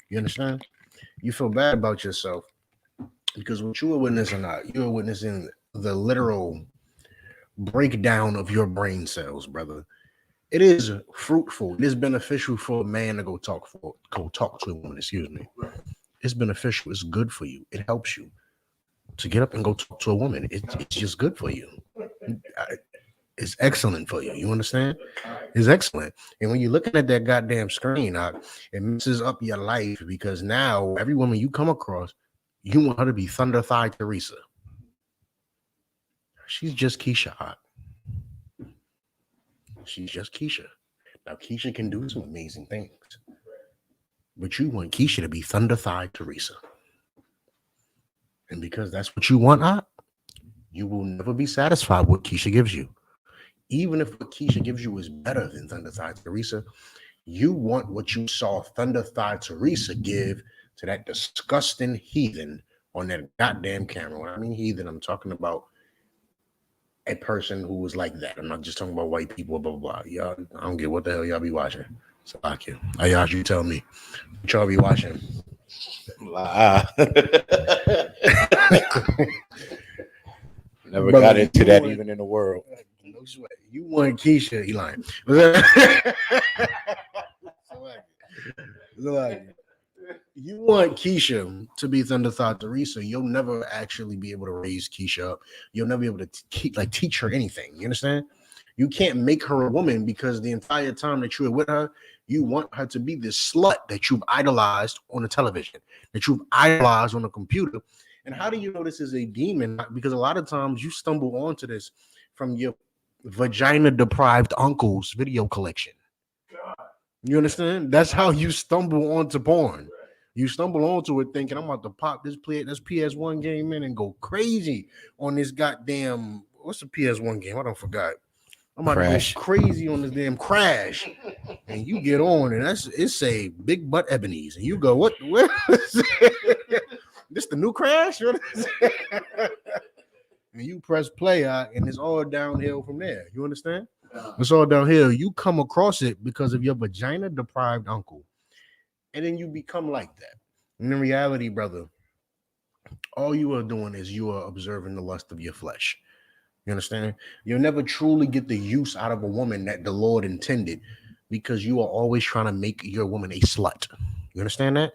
You understand? You feel bad about yourself because what you are witnessing, you are witnessing the literal breakdown of your brain cells, brother. It is fruitful. It is beneficial for a man to go talk to a woman. Excuse me. It's beneficial. It's good for you. It helps you to get up and go talk to a woman. It's just good for you. It's excellent for you. You understand? It's excellent. And when you're looking at that goddamn screen, it messes up your life because now every woman you come across, you want her to be Thunder Thigh Teresa. She's just Keisha. She's just Keisha. Now, Keisha can do some amazing things. But you want Keisha to be Thunder Thigh Teresa. And because that's what you want, you will never be satisfied with what Keisha gives you. Even if what Keisha gives you is better than Thunder Thigh Teresa, you want what you saw Thunder Thigh Teresa give to that disgusting heathen on that goddamn camera. When I mean heathen, I'm talking about a person who was like that. I'm not just talking about white people, blah, blah, blah. Y'all, I don't get what the hell y'all be watching. So like you. Y'all, you tell me what y'all be watching. Never Brother, got into that want, even in the world. No sweat. You want Keisha, he lying. You want Keisha to be Thunder Thigh Teresa, you'll never actually be able to raise Keisha up. You'll never be able to teach her anything. You understand? You can't make her a woman because the entire time that you're with her, you want her to be this slut that you've idolized on the television, that you've idolized on the computer. And how do you know this is a demon? Because a lot of times you stumble onto this from your vagina-deprived uncle's video collection. You understand? That's how you stumble onto porn. You stumble onto it thinking, I'm about to pop this PS1 game in and go crazy on this goddamn, what's the PS1 game? I don't forgot. I'm about to go crazy on this damn Crash. And you get on and it's a big butt Ebony's. And you go, what is this the new Crash? And you press play and it's all downhill from there. You understand? It's all downhill. You come across it because of your vagina deprived uncle. And then you become like that. And in reality, brother, all you are doing is you are observing the lust of your flesh. You understand? You'll never truly get the use out of a woman that the Lord intended because you are always trying to make your woman a slut. You understand that?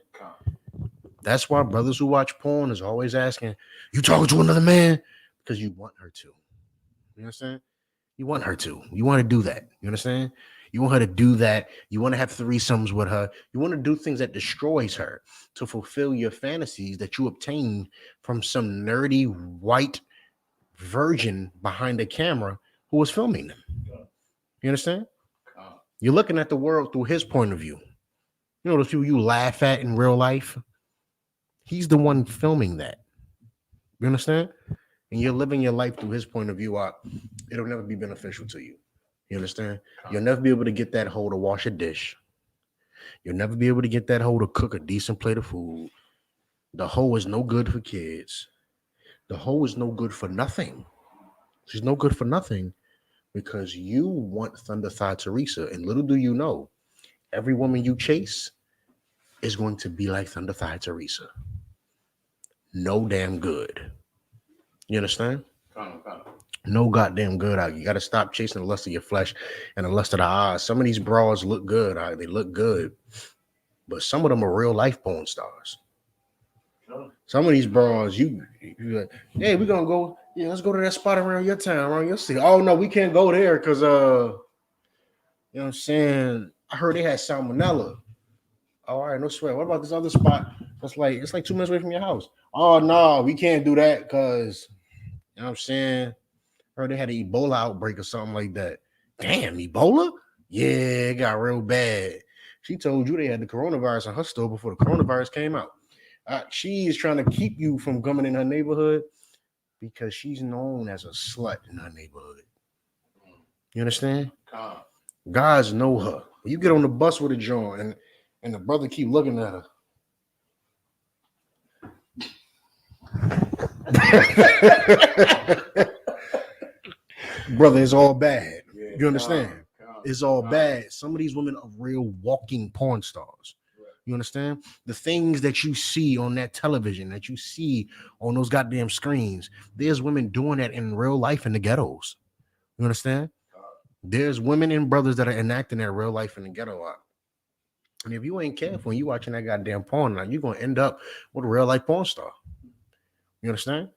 That's why brothers who watch porn is always asking, you talking to another man? Because you want her to. You understand? You want her to. You want to do that. You understand? You want her to do that. You want to have threesomes with her. You want to do things that destroys her to fulfill your fantasies that you obtain from some nerdy white virgin behind the camera who was filming them. You understand? You're looking at the world through his point of view. You know those people you laugh at in real life? He's the one filming that. You understand? And you're living your life through his point of view. It'll never be beneficial to you. You understand? You'll never be able to get that hoe to wash a dish. You'll never be able to get that hoe to cook a decent plate of food. The hoe is no good for kids. The hoe is no good for nothing. She's no good for nothing because you want Thunder Thigh Teresa. And little do you know, every woman you chase is going to be like Thunder Thigh Teresa. No damn good. You understand? No goddamn good. You got to stop chasing the lust of your flesh and the lust of the eyes. Some of these bras look good. They look good. But some of them are real life porn stars. Some of these bras, you like, hey, we're going to go. Yeah, let's go to that spot around your town, around your city. Oh, no, we can't go there because, you know what I'm saying? I heard they had salmonella. All right, no sweat. What about this other spot? It's like 2 minutes away from your house. Oh, no, we can't do that because, you know what I'm saying? I heard they had an Ebola outbreak or something like that. Damn, Ebola? Yeah, it got real bad. She told you they had the coronavirus in her store before the coronavirus came out. She is trying to keep you from coming in her neighborhood because she's known as a slut in her neighborhood. You understand? Guys know her. When you get on the bus with a joint and the brother keep looking at her. Brother, it's all bad. You understand? It's all bad. Some of these women are real walking porn stars. You understand? The things that you see on that television, that you see on those goddamn screens, there's women doing that in real life in the ghettos. You understand? There's women and brothers that are enacting that real life in the ghetto. And if you ain't careful and you watching that goddamn porn, now you're gonna end up with a real life porn star. You understand?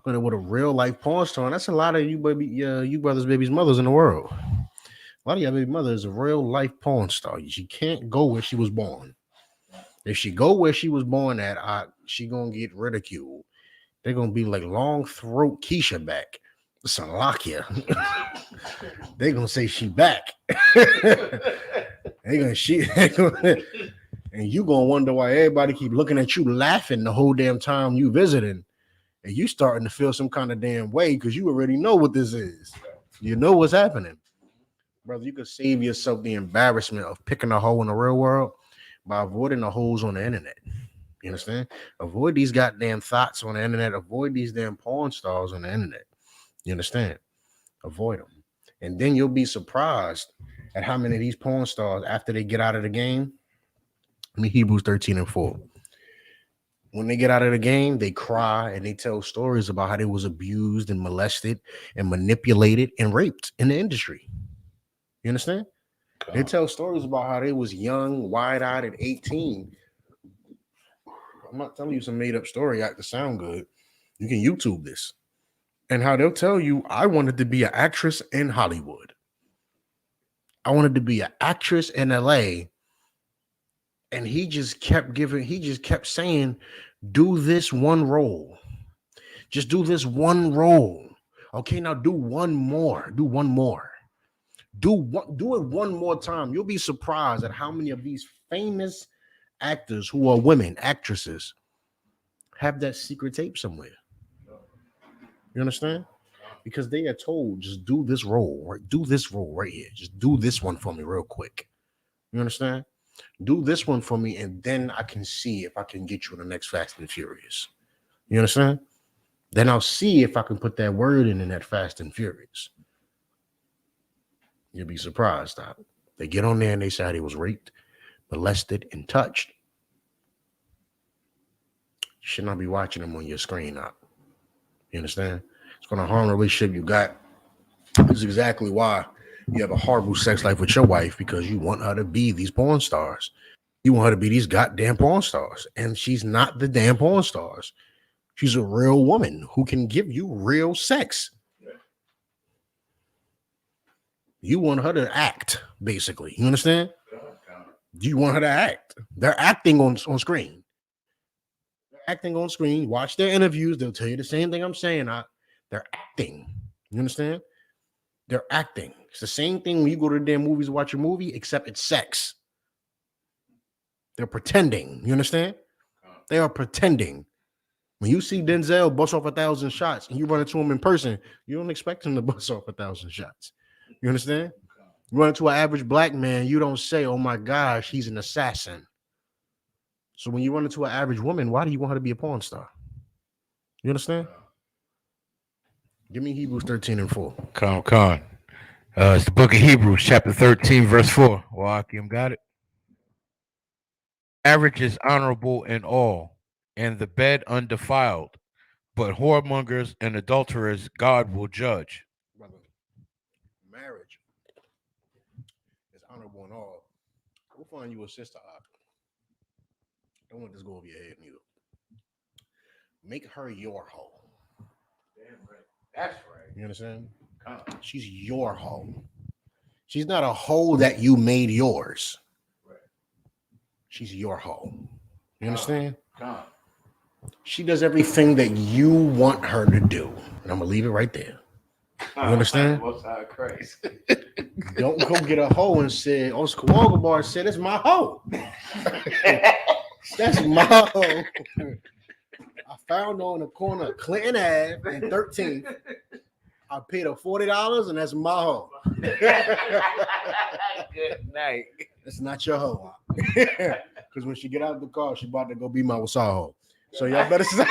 With a real life porn star, and that's a lot of you baby, you brothers, babies, mothers in the world. A lot of your baby mother is a real life porn star. She can't go where she was born. If she go where she was born at, she gonna get ridiculed. They're gonna be like long throat Keisha back. Salakia. They're gonna say she back. And you gonna wonder why everybody keep looking at you laughing the whole damn time you visiting, and you starting to feel some kind of damn way because you already know what this is. You know what's happening, brother. You could save yourself the embarrassment of picking a hole in the real world by avoiding the holes on the internet. You understand? Avoid these goddamn thoughts on the internet. Avoid these damn porn stars on the internet. You understand? Avoid them. And then you'll be surprised at how many of these porn stars, after they get out of the game, I mean, Hebrews 13:4. When they get out of the game, they cry and they tell stories about how they was abused and molested and manipulated and raped in the industry. You understand? They tell stories about how they was young, wide-eyed at 18. I'm not telling you some made-up story to sound good. You can YouTube this. And how they'll tell you, I wanted to be an actress in Hollywood. I wanted to be an actress in LA. And he just kept saying, do this one role. Just do this one role. Okay, now do one more. Do one more. Do it one more time. You'll be surprised at how many of these famous actors who are women, actresses, have that secret tape somewhere. You understand? Because they are told, just do this role, right? Do this role right here. Just do this one for me real quick. You understand? Do this one for me, and then I can see if I can get you in the next Fast and Furious. You understand? Then I'll see if I can put that word in that Fast and Furious. You'll be surprised, Doc. They get on there and they say he was raped, molested, and touched. You should not be watching them on your screen, Doc. You understand? It's going to harm the relationship you got. This is exactly why you have a horrible sex life with your wife, because you want her to be these porn stars. You want her to be these goddamn porn stars. And she's not the damn porn stars. She's a real woman who can give you real sex. You want her to act, basically. You understand? You want her to act. They're acting on screen. They're acting on screen. Watch their interviews. They'll tell you the same thing I'm saying. They're acting. You understand? They're acting. It's the same thing when you go to the damn movies to watch a movie, except it's sex. They're pretending. You understand? They are pretending. When you see Denzel bust off 1,000 shots and you run into him in person, you don't expect him to bust off 1,000 shots. You understand? You run into an average black man, you don't say, oh my gosh, he's an assassin. So when you run into an average woman, why do you want her to be a porn star? You understand? Give me Hebrews 13:4. Con. It's the book of Hebrews, chapter 13, verse 4. Joachim got it. Marriage is honorable in all, and the bed undefiled, but whoremongers and adulterers God will judge. Brother, marriage is honorable in all. We'll find you a sister. Don't want this to go over your head neither. Make her your hoe. Damn right. That's right. You understand? She's your hoe. She's not a hoe that you made yours. Right. She's your hoe. You understand? Come. She does everything that you want her to do. And I'm going to leave it right there. You understand? Most High Christ. Don't go get a hoe and say, oh, Skawaga Bar said it's my hoe. That's my hoe. I found her on the corner of Clinton Ave and 13th. I paid her $40 and that's my hoe. Good night. That's not your hoe. Because when she get out of the car, she about to go be my Wasa hoe. So y'all better say.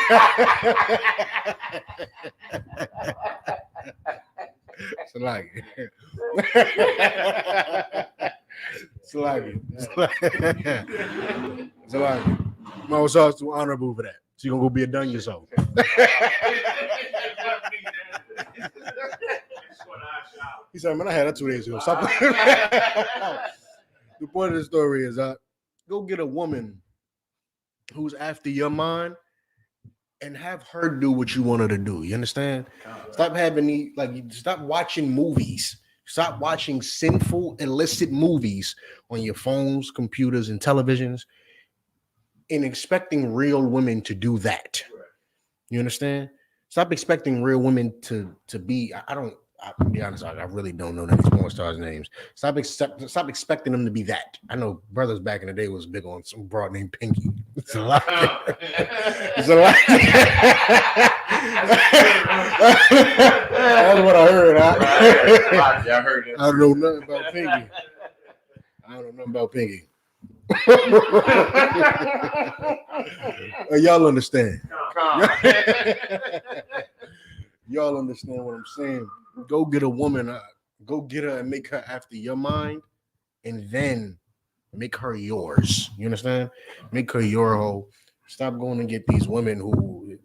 It's like it. It's like it. It's like it. My Wasa is too honorable for that. So you gonna go be a done yourself. He said, man, I had that 2 days ago. Stop. The point of the story is go get a woman who's after your mind and have her do what you want her to do. You understand? Stop having stop watching movies. Stop watching sinful, illicit movies on your phones, computers, and televisions and expecting real women to do that. You understand? Stop expecting real women to be. I'll be honest, I really don't know none of these porn stars' names. Stop expecting them to be that. I know brothers back in the day was big on some broad named Pinky. It's a lot. It's a lot. That's what I heard. I heard it. I don't know nothing about Pinky. I don't know nothing about Pinky. Y'all understand? Y'all understand what I'm saying? Go get a woman, go get her and make her after your mind, and then make her yours. You understand? Make her your hoe. Stop going and get these women who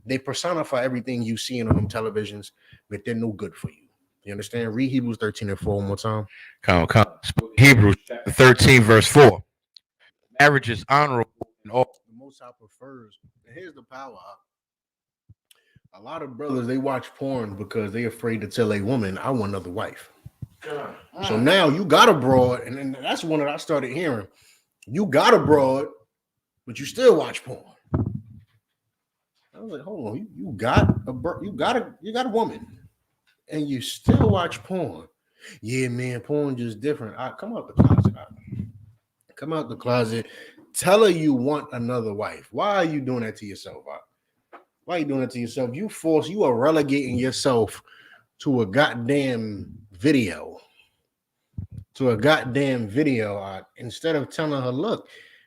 they personify everything you see on them televisions, but they're no good for you. You understand? Read Hebrews 13:4 one more time. Hebrews 13, verse 4. Marriage is honorable in all. The Most High prefers. And here's the power. A lot of brothers, they watch porn because they're afraid to tell a woman, I want another wife. So now you got a broad, and that's one that I started hearing. You got a broad, but you still watch porn. I was like, hold on, you got a woman, and you still watch porn. Yeah, man, porn just different. Come out the closet. Come out the closet. Tell her you want another wife. Why are you doing that to yourself? Why are you doing that to yourself? You are relegating yourself to a goddamn video. Instead of telling her, look,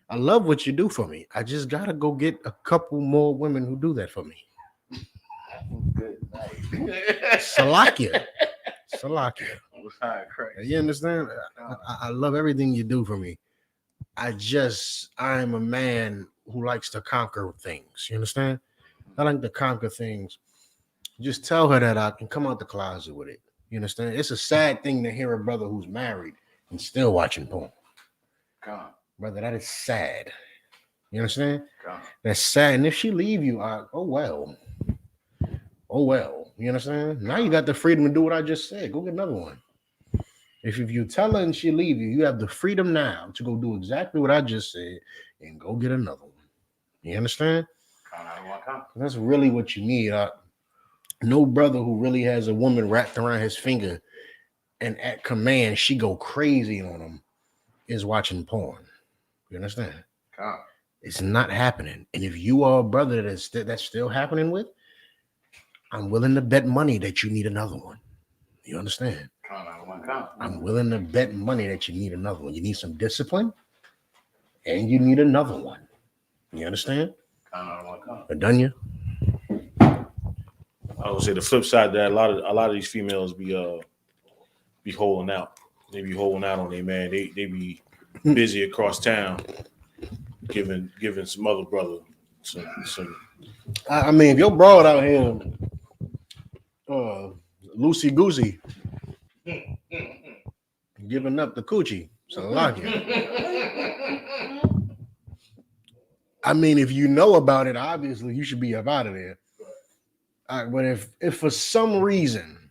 I love what you do for me. I just gotta go get a couple more women who do that for me. Good night. Salakia. Most High Christ. You understand? I love everything you do for me. I am a man who likes to conquer things. You understand? I like to conquer things. Just tell her that I can come out the closet with it. You understand? It's a sad thing to hear a brother who's married and still watching porn. Brother, that is sad. You understand? That's sad. And if she leave you, oh well. You understand? Now you got the freedom to do what I just said. Go get another one. If you tell her and she leave you, you have the freedom now to go do exactly what I just said and go get another one. You understand? That's really what you need. No brother who really has a woman wrapped around his finger and at command she go crazy on him is watching porn. You understand? It's not happening. And if you are a brother that's still happening with, I'm willing to bet money that you need another one. You understand? I'm willing to bet money that you need another one. You need some discipline and you need another one. You understand? Adunya? I would say the flip side that a lot of these females be holding out. They be holding out on their man. They be busy across town giving some other brother some. I mean, if your broad out here, loosey goosey, giving up the coochie, so like it. I mean, if you know about it, obviously you should be up out of there. But if for some reason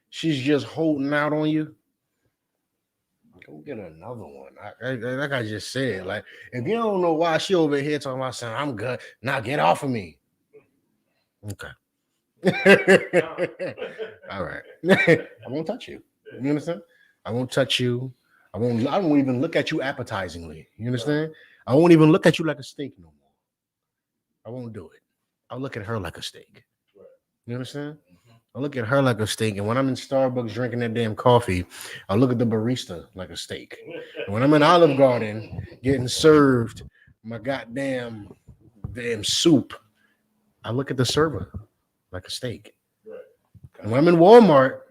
she's just holding out on you, go get another one. Like I just said, like if you don't know why she over here talking about saying I'm good, now get off of me. Okay. All right. I won't touch you. You understand? I won't touch you. I won't even look at you appetizingly. You understand? I won't even look at you like a steak no more. I won't do it. I'll look at her like a steak. You understand? I look at her like a steak, and when I'm in Starbucks drinking that damn coffee, I look at the barista like a steak. And when I'm in Olive Garden getting served my goddamn soup, I look at the server like a steak. And when I'm in Walmart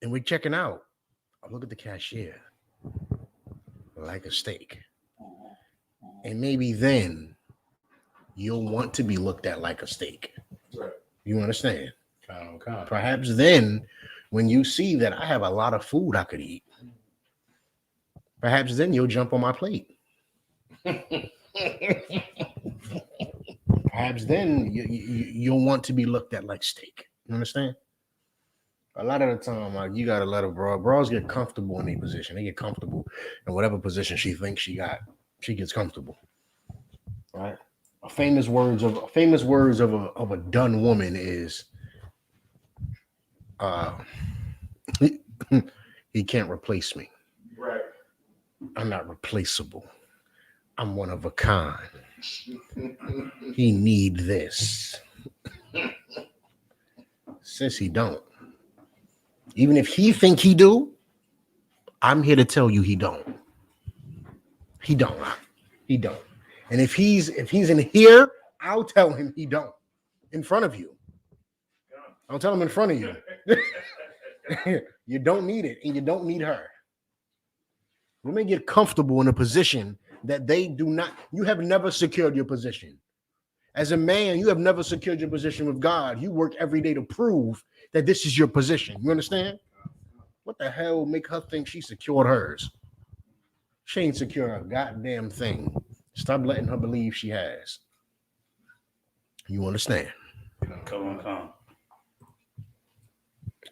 and we're checking out, I look at the cashier like a steak. And maybe then you'll want to be looked at like a steak. You understand? Perhaps then, when you see that I have a lot of food I could eat, perhaps then you'll jump on my plate. Perhaps then you'll want to be looked at like steak. You understand? A lot of the time, like, you gotta let a bras get comfortable in their position. They get comfortable in whatever position she thinks she got. She gets comfortable. Right? Famous words of a done woman is, he can't replace me. Right. I'm not replaceable. I'm one of a kind. He need this. Since he don't. Even if he think he do, I'm here to tell you he don't. He don't. He don't. And if he's in here, I'll tell him he don't. In front of you. I'll tell him in front of you. You don't need it, and you don't need her. Women get comfortable in a position that they do not. You have never secured your position. As a man, you have never secured your position with God. You work every day to prove that this is your position. You understand? What the hell make her think she secured hers? She ain't secure a goddamn thing. Stop letting her believe she has. You understand? Come on.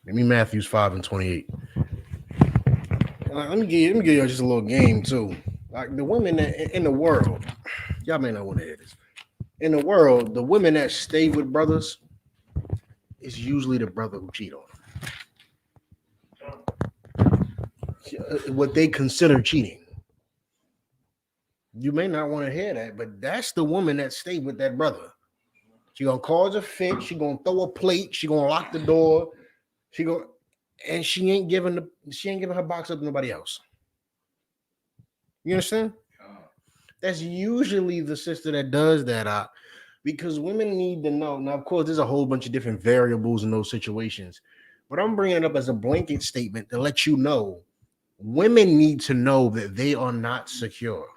Give me Matthews 5:28. Let me give you just a little game too. Like the women that in the world, y'all may not want to hear this. In the world, the women that stay with brothers is usually the brother who cheat on them. What they consider cheating. You may not want to hear that, but that's the woman that stayed with that brother. She gonna cause a fit. She gonna throw a plate. She gonna lock the door. She ain't giving her box up to nobody else. You understand? That's usually the sister that does that, because women need to know. Now, of course, there's a whole bunch of different variables in those situations, but I'm bringing it up as a blanket statement to let you know women need to know that they are not secure.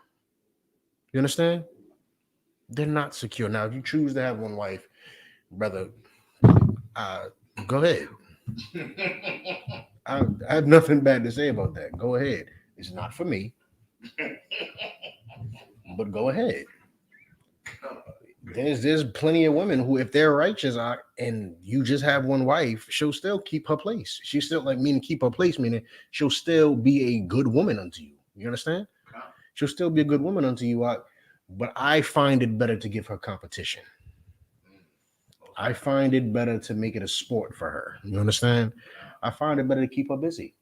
You understand? They're not secure. Now, if you choose to have one wife, brother, go ahead. I have nothing bad to say about that. Go ahead. It's not for me, but go ahead. There's plenty of women who, if they're righteous and you just have one wife, she'll still keep her place. She still meaning keep her place, meaning she'll still be a good woman unto you. You understand? She'll still be a good woman unto you. But I find it better to give her competition. I find it better to make it a sport for her. You understand? I find it better to keep her busy.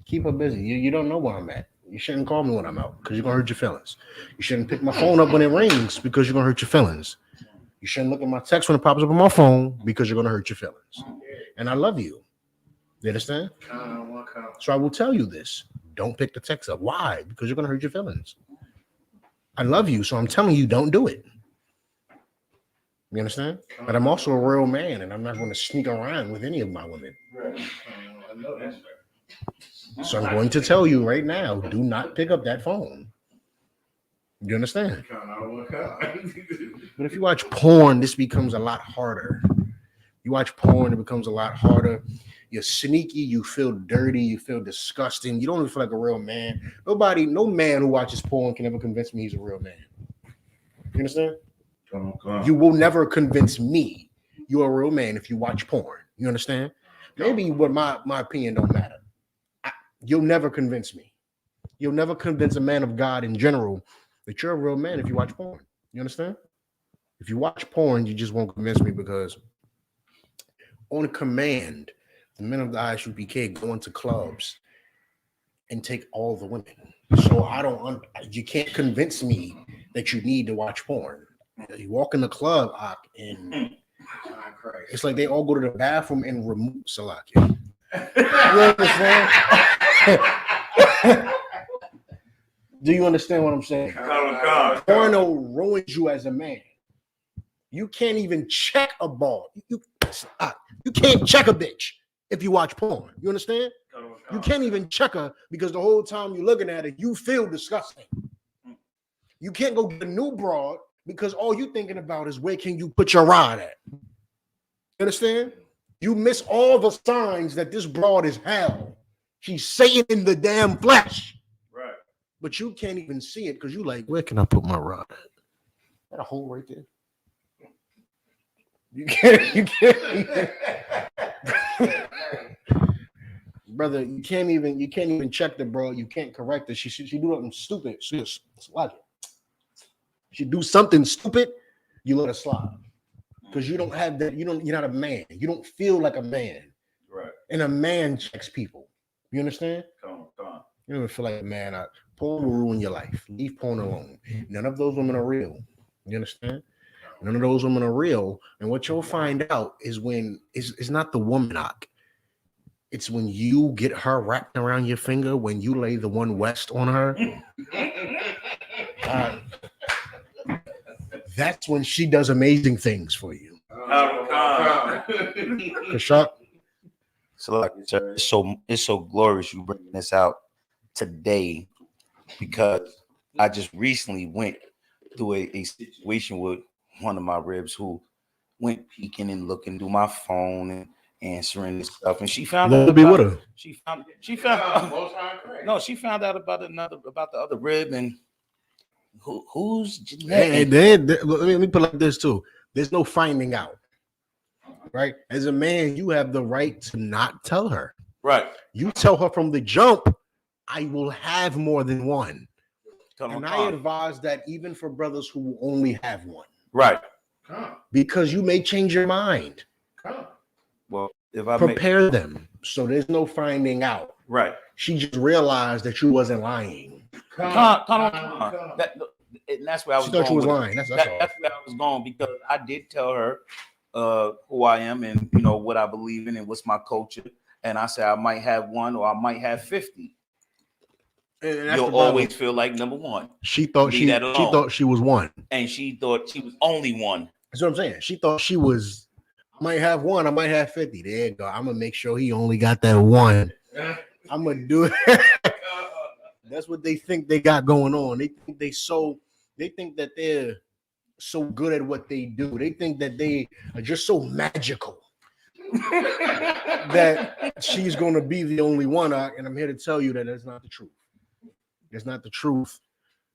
Keep her busy. You don't know where I'm at. You shouldn't call me when I'm out because you're going to hurt your feelings. You shouldn't pick my phone up when it rings because you're going to hurt your feelings. You shouldn't look at my text when it pops up on my phone because you're going to hurt your feelings. And I love you. You understand? So I will tell you this. Don't pick the text up. Why? Because you're going to hurt your feelings. I love you, so I'm telling you, don't do it. You understand? But I'm also a real man, and I'm not going to sneak around with any of my women. I know that's right. So I'm going to tell you right now, do not pick up that phone. You understand? But if you watch porn, this becomes a lot harder. You watch porn, it becomes a lot harder. You're sneaky, you feel dirty, you feel disgusting. You don't even feel like a real man. No man who watches porn can ever convince me he's a real man. You understand? You will never convince me you're a real man if you watch porn. You understand? Maybe what my opinion don't matter. You'll never convince me. You'll never convince a man of God in general that you're a real man if you watch porn. You understand? If you watch porn, you just won't convince me because on command, the men of the I.S.U.P.K. go into clubs and take all the women. So you can't convince me that you need to watch porn. You walk in the club, and it's like they all go to the bathroom and remove Salaki. You understand? Do you understand what I'm saying? Porno ruins you as a man. You can't even check a ball. You can't check a bitch if you watch porn. You understand? You can't even check her because the whole time you're looking at it, you feel disgusting. You can't go get a new broad because all you're thinking about is where can you put your rod at. You understand? You miss all the signs that this broad is hell. She's Satan in the damn flesh. Right. But you can't even see it because you like, where can I put my rod at? That a hole right there. You can't. Brother, you can't even check the bro. You can't correct it. She do something stupid. She do something stupid, you let her slide. Because you don't have that, you're not a man. You don't feel like a man. Right. And a man checks people. You understand? Come on. You don't feel like a man. Porn will ruin your life. Leave porn alone. None of those women are real. You understand? None of those women are real. And what you'll find out is when it's not the woman. It's when you get her wrapped around your finger, when you lay the one west on her. That's when she does amazing things for you. Kashak? So like, it's so glorious you bringing this out today because I just recently went through a situation with one of my ribs who went peeking and looking through my phone and answering this stuff, and she found out be with her. She found no, she found out about the other rib and who's Hey, let me put it like this too. There's no finding out. Right? As a man, you have the right to not tell her. right. You tell her from the jump, I will have more than one. And I advise that even for brothers who only have one. Right. Because you may change your mind. Well, if I prepare them so there's no finding out. Right. She just realized that you wasn't lying. That's where I was. She thought you was lying. That's where I was going because I did tell her who I am and what I believe in and what's my culture. And I said I might have one or I might have 50. You'll always feel like number one. She thought she was one, and she thought she was only one. That's what I'm saying. She thought she was. I might have one. I might have 50. There you go. I'm gonna make sure he only got that one. I'm gonna do it. That's what they think they got going on. They think that they're so good at what they do. They think that they are just so magical that she's gonna be the only one. And I'm here to tell you that that's not the truth. It's not the truth.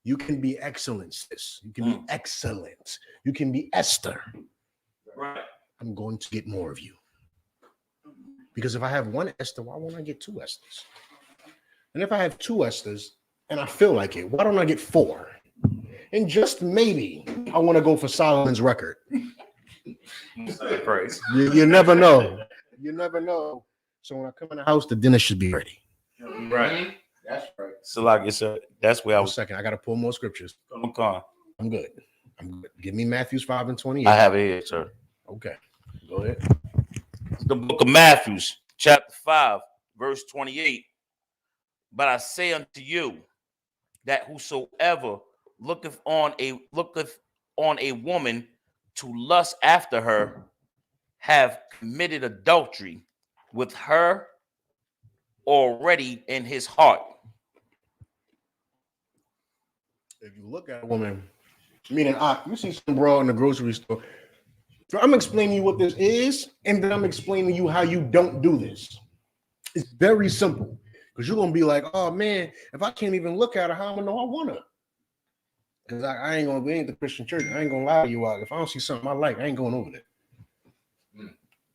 You can be excellent, sis. You can be excellent. You can be Esther. Right. I'm going to get more of you. Because if I have one Esther, why won't I get two Esthers? And if I have two Esthers and I feel like it, why don't I get four? And just maybe I want to go for Solomon's record. You never know. You never know. So when I come in the house, the dinner should be ready. Right. That's right. So like I said, that's where I was. Second, I got to pull more scriptures. Okay. I'm good. Give me Matthew 5:28. I have it here, sir. Okay. Go ahead. The book of Matthew, chapter 5, verse 28. But I say unto you that whosoever looketh on a woman to lust after her have committed adultery with her already in his heart. If you look at a woman, meaning you see some bra in the grocery store. So I'm explaining you what this is, and then I'm explaining you how you don't do this. It's very simple. Because you're going to be like, oh, man, if I can't even look at her, how am I know I want her? Because I ain't going to, we ain't the Christian church. I ain't going to lie to you. If I don't see something I like, I ain't going over there.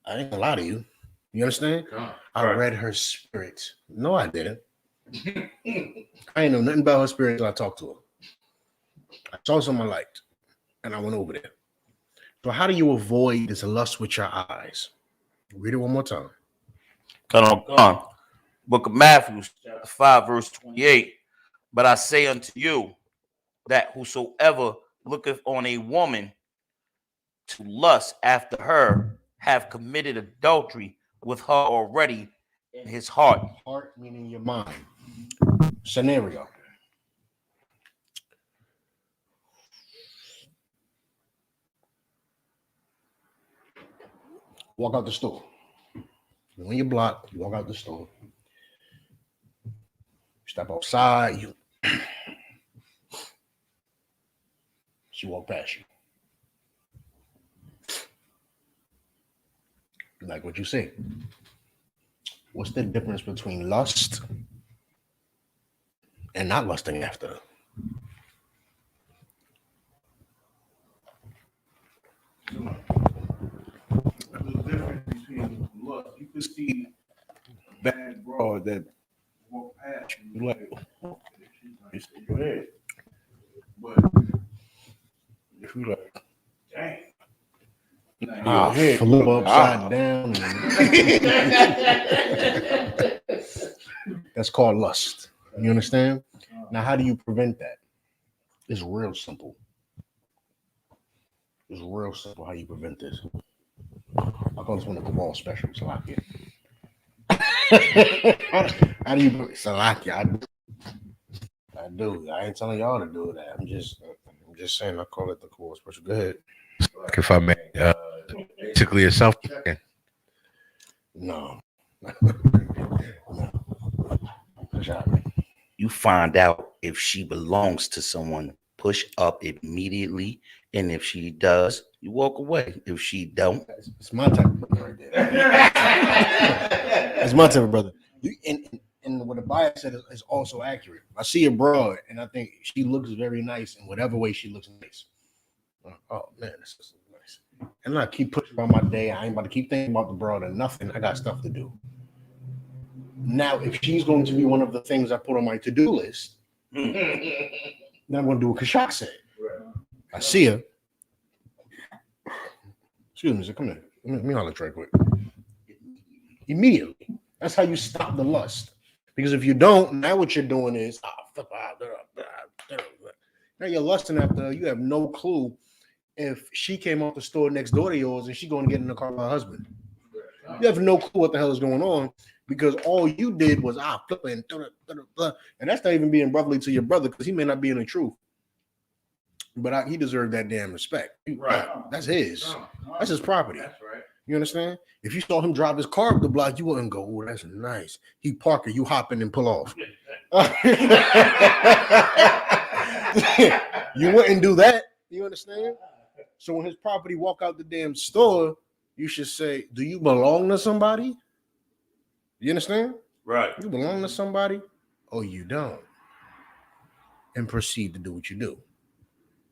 I ain't going to lie to you. You understand? I read her spirit. No, I didn't. I ain't know nothing about her spirit until I talked to her. I saw something I liked, and I went over there. So how do you avoid this lust with your eyes? Read it one more time. Come on. Book of Matthew, chapter 5, verse 28. But I say unto you that whosoever looketh on a woman to lust after her have committed adultery with her already in his heart. Heart meaning your mind. Scenario. Walk out the store. You're on your block, you walk out the store. Step outside, she walk past you. You like what you see. What's the difference between lust and not lusting after her? The difference between lust, you can see bad broad that walk past you like, oh, it's your head. But if you like, dang. Flip upside down. That's called lust. You understand? Now, how do you prevent that? It's real simple. It's real simple how you prevent this. I call this one a cabal special, Salakia. How do you Salakia? I do. I ain't telling y'all to do that. I'm just saying I call it the cabal special. Go ahead. If I may, basically it's self. No. You find out if she belongs to someone, push up immediately, and if she does, you walk away. If she don't, It's my type of brother right there. It's my type of brother. And what the Bible said is also accurate. I see a broad, and I think she looks very nice in whatever way she looks nice. Oh man, this is nice. And I keep pushing about my day. I ain't about to keep thinking about the broad or nothing. I got stuff to do. Now, if she's going to be one of the things I put on my to-do list, then I'm going to do what Kashak said. I see her. Excuse me, sir, come here. Let me holler right quick. Immediately. That's how you stop the lust. Because if you don't, now what you're doing is, now you're lusting after her. You have no clue if she came off the store next door to yours and she's going to get in the car with her husband. You have no clue what the hell is going on because all you did was flip and that's not even being brotherly to your brother because he may not be in the truth. But he deserved that damn respect. Right. That's his. That's his property. That's right. You understand? If you saw him drive his car up the block, you wouldn't go, oh, that's nice. He park it, you hop in and pull off. You wouldn't do that. You understand? So when his property walk out the damn store, you should say, do you belong to somebody? You understand? right? You belong to somebody or you don't. And proceed to do what you do.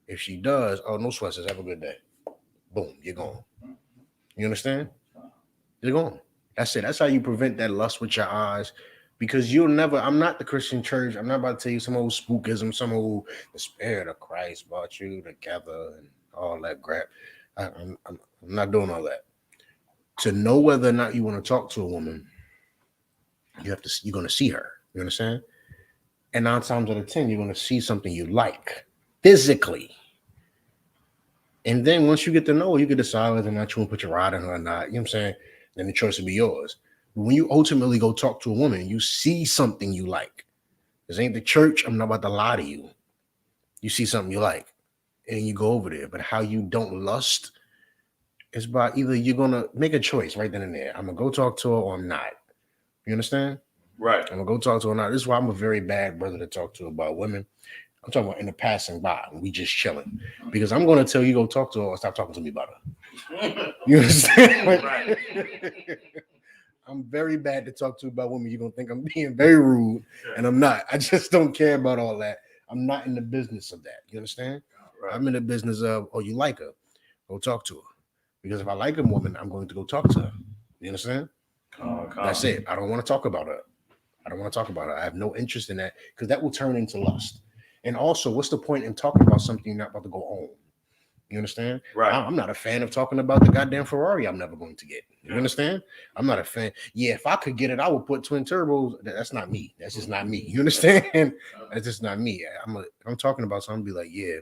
If she does, oh, no sweats, have a good day. Boom, you're gone. You understand? You're gone. That's it. That's how you prevent that lust with your eyes. Because you'll never, I'm not the Christian church. I'm not about to tell you some old spookism, some old the spirit of Christ brought you together and all that crap. I'm not doing all that. To know whether or not you want to talk to a woman, you're going to see her. You understand? And 9 times out of 10, you're going to see something you like physically. And then once you get to know her, you can decide whether or not you want to put your rod in her or not. You know what I'm saying? Then the choice will be yours. But when you ultimately go talk to a woman, you see something you like. This ain't the church. I'm not about to lie to you. You see something you like, and you go over there. But how you don't lust is by either you're going to make a choice right then and there. I'm going to go talk to her or I'm not. You understand? Right. I'm going to go talk to her or not. This is why I'm a very bad brother to talk to about women. I'm talking about in the passing by. We just chilling. Because I'm going to tell you go talk to her or stop talking to me about her. You understand? Right. I'm very bad to talk to about women. You're going to think I'm being very rude, and I'm not. I just don't care about all that. I'm not in the business of that. You understand? Right. I'm in the business of, oh, you like her? Go talk to her. Because if I like a woman, I'm going to go talk to her. You understand? That's it. I don't want to talk about her. I have no interest in that because that will turn into lust. And also, what's the point in talking about something you're not about to go on? You understand? Right. I'm not a fan of talking about the goddamn Ferrari I'm never going to get. You understand? I'm not a fan. Yeah, if I could get it, I would put twin turbos. That's not me. That's just not me. You understand? That's just not me. I'm talking about something. Be like, yeah,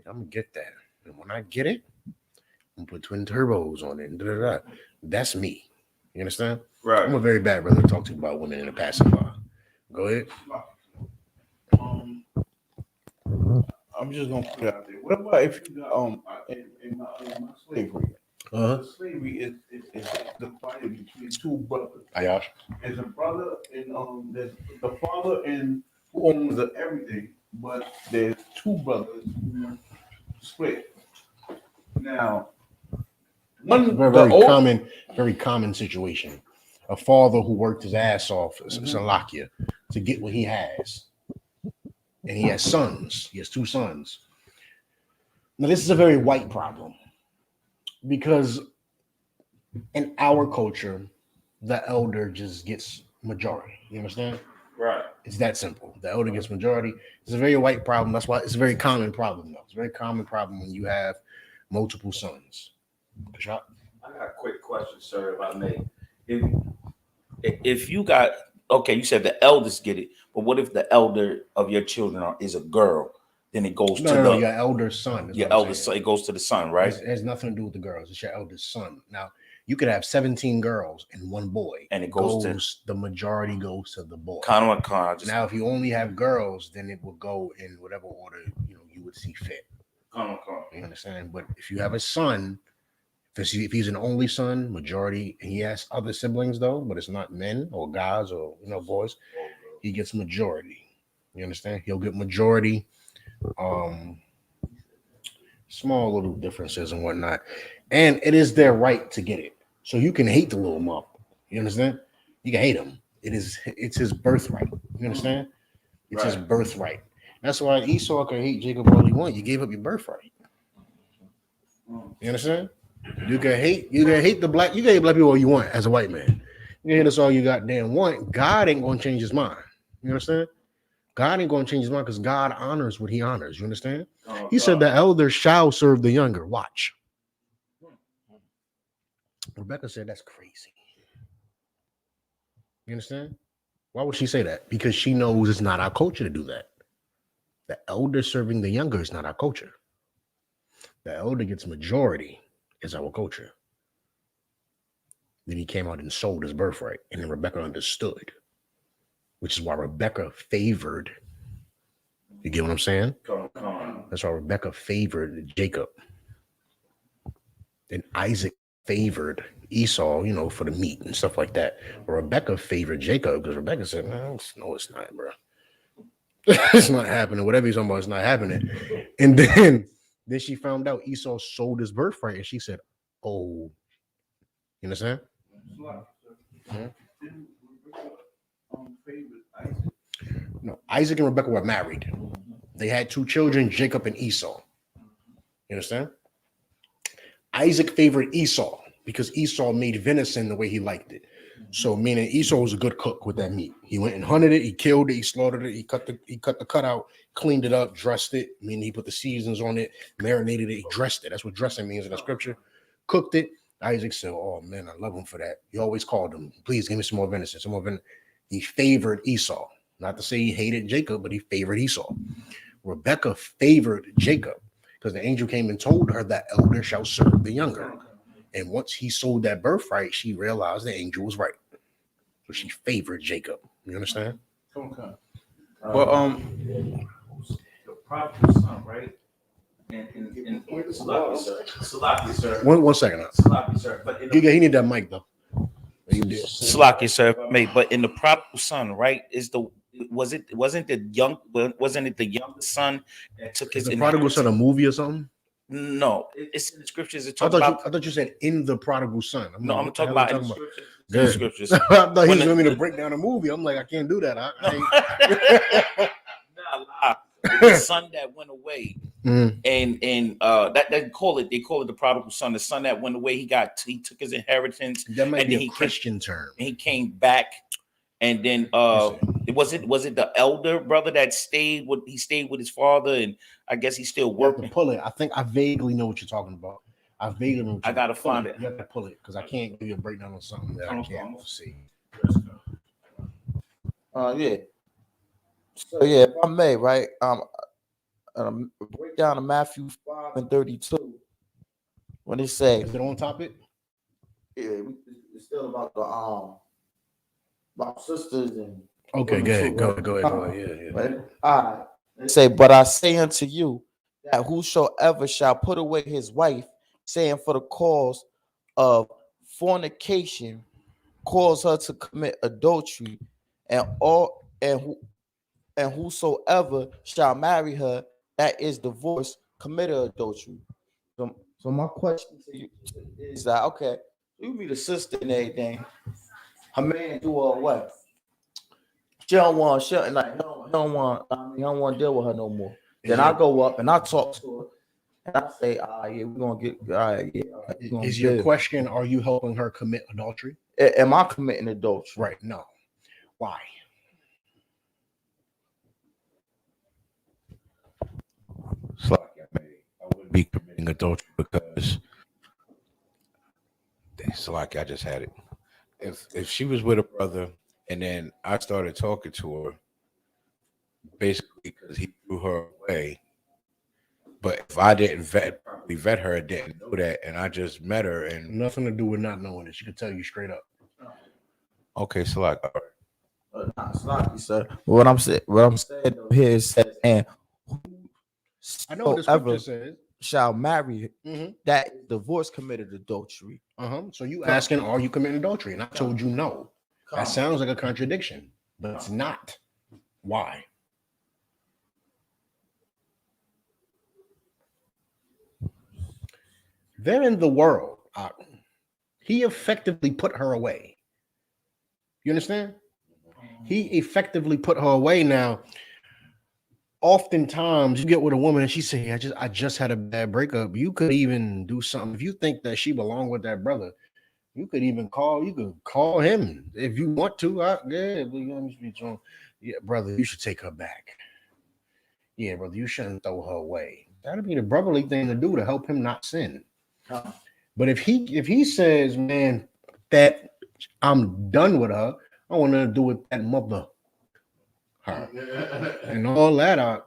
I'm gonna get that. And when I get it, I'm gonna put twin turbos on it. And That's me. You understand? Right. I'm a very bad brother to talk to about women in a pacifier. Go ahead. I'm just gonna put it out there. What about if you got in my slavery? Slavery is divided between two brothers. There's a brother and there's the father and who owns everything, but there's two brothers who split. Now, one Very common situation. A father who worked his ass off, Salakia, to get what he has. And he has sons. He has two sons. Now, this is a very white problem because in our culture, the elder just gets majority. You understand? Right. It's that simple. The elder gets majority. It's a very white problem. That's why it's a very common problem, though. It's a very common problem when you have multiple sons. I got a quick question, sir, if I may. If you got, okay, you said the eldest get it, but what if the elder of your children is a girl? Then it goes to your elder son. Your eldest son. It goes to the son, right? It has nothing to do with the girls. It's your eldest son. Now, you could have 17 girls and one boy, and it goes to the majority goes to the boy. Now, if you only have girls, then it will go in whatever order you would see fit. You understand? But if you have a son, if he's an only son, majority, and he has other siblings though, but it's not men or guys or boys, he gets majority. You understand? He'll get majority. Small little differences and whatnot, and it is their right to get it. So you can hate the little mop. You understand? You can hate him. It's his birthright. You understand? It's his birthright. That's why Esau can hate Jacob all he want. You gave up your birthright. You understand? You can hate the black. You can hate black people all you want as a white man. You can hate us all you goddamn want. God ain't gonna change his mind. You understand? God ain't gonna change his mind because God honors what he honors. You understand? He said the elder shall serve the younger. Watch. Rebecca said that's crazy. You understand? Why would she say that? Because she knows it's not our culture to do that. The elder serving the younger is not our culture. The elder gets majority is our culture. Then he came out and sold his birthright, and then Rebecca understood, which is why Rebecca favored. You get what I'm saying? That's why Rebecca favored Jacob, and Isaac favored Esau, for the meat and stuff like that. But Rebecca favored Jacob because Rebecca said, no, it's not, bro. It's not happening. Whatever he's talking about, it's not happening. And then she found out Esau sold his birthright, and she said, oh, you understand? No, Isaac and Rebecca were married. They had two children, Jacob and Esau. You understand? Isaac favored Esau because Esau made venison the way he liked it. So meaning Esau was a good cook with that meat. He went and hunted it, he killed it, he slaughtered it, he cut the cutout, cleaned it up, dressed it. Meaning he put the seasons on it, marinated it, he dressed it. That's what dressing means in the scripture. Cooked it. Isaac said, oh man, I love him for that. He always called him, please give me some more venison, some more venison. He favored Esau. Not to say he hated Jacob, but he favored Esau. Rebecca favored Jacob because the angel came and told her that elder shall serve the younger. And once he sold that birthright, she realized the angel was right. So she favored Jacob. You understand? Okay. Well, the prodigal son, right? And Salaki, sir. One second. Salaki, sir. But He need that mic though. You did. Salaki, sir. But in the prodigal son, right? Wasn't it the youngest son that took his the prodigal son a movie or something? No, it's in the scriptures. I thought you said in the prodigal son. I'm talking about in the scriptures. I thought he was going to me to break down a movie. I'm like, I can't do that. The son that went away, and that they call it the prodigal son. The son that went away, he took his inheritance. That might and be then a Christian term. And he came back, and then was it the elder brother that stayed with his father, and I guess he's still You have to working. pull it. I think I vaguely know what you're talking about. I vaguely know. I gotta find it. You have to pull it because I can't give you a breakdown on something that I can't see. Yeah. So yeah, if I may, right? Break down to Matthew 5:32 when it say, Is it on topic? yeah, it's still about the about sisters and Okay, women go too, ahead, right? go ahead. Yeah. Right? All right. They say, but I say unto you that whosoever shall put away his wife, saying for the cause of fornication, cause her to commit adultery, and whosoever shall marry her that is divorced committed adultery. So my question to you is that, okay, you meet a sister and everything, her man do her what? She don't want he don't want to deal with her no more. Then I go up and I talk to her and I say, yeah, we're gonna get Is your question, are you helping her commit adultery? Am I committing adultery? Right. No. Why? It's like I wouldn't be committing adultery because it's like I just had it. If she was with a brother and then I started talking to her, basically because he threw her away. But if I didn't properly vet her, didn't know that, and I just met her and Nothing to do with not knowing it. She could tell you straight up. okay, so like all right. Not sloppy, sir. What I'm saying here is says, and I know what the scripture says. Shall marry Mhm. that divorce committed adultery. So you asking, are you committing adultery? And I told you no. That sounds like a contradiction, but it's not. Why? They're in the world. He effectively put her away. You understand? He effectively put her away. Now, oftentimes you get with a woman and she say, I just had a bad breakup. You could even do something. If you think that she belonged with that brother, you could call him if you want to. Yeah, brother, you should take her back. Yeah, brother, you shouldn't throw her away. That'd be the brotherly thing to do to help him not sin. But if he says, man, that I'm done with her, I want to do with that mother, her, and all that.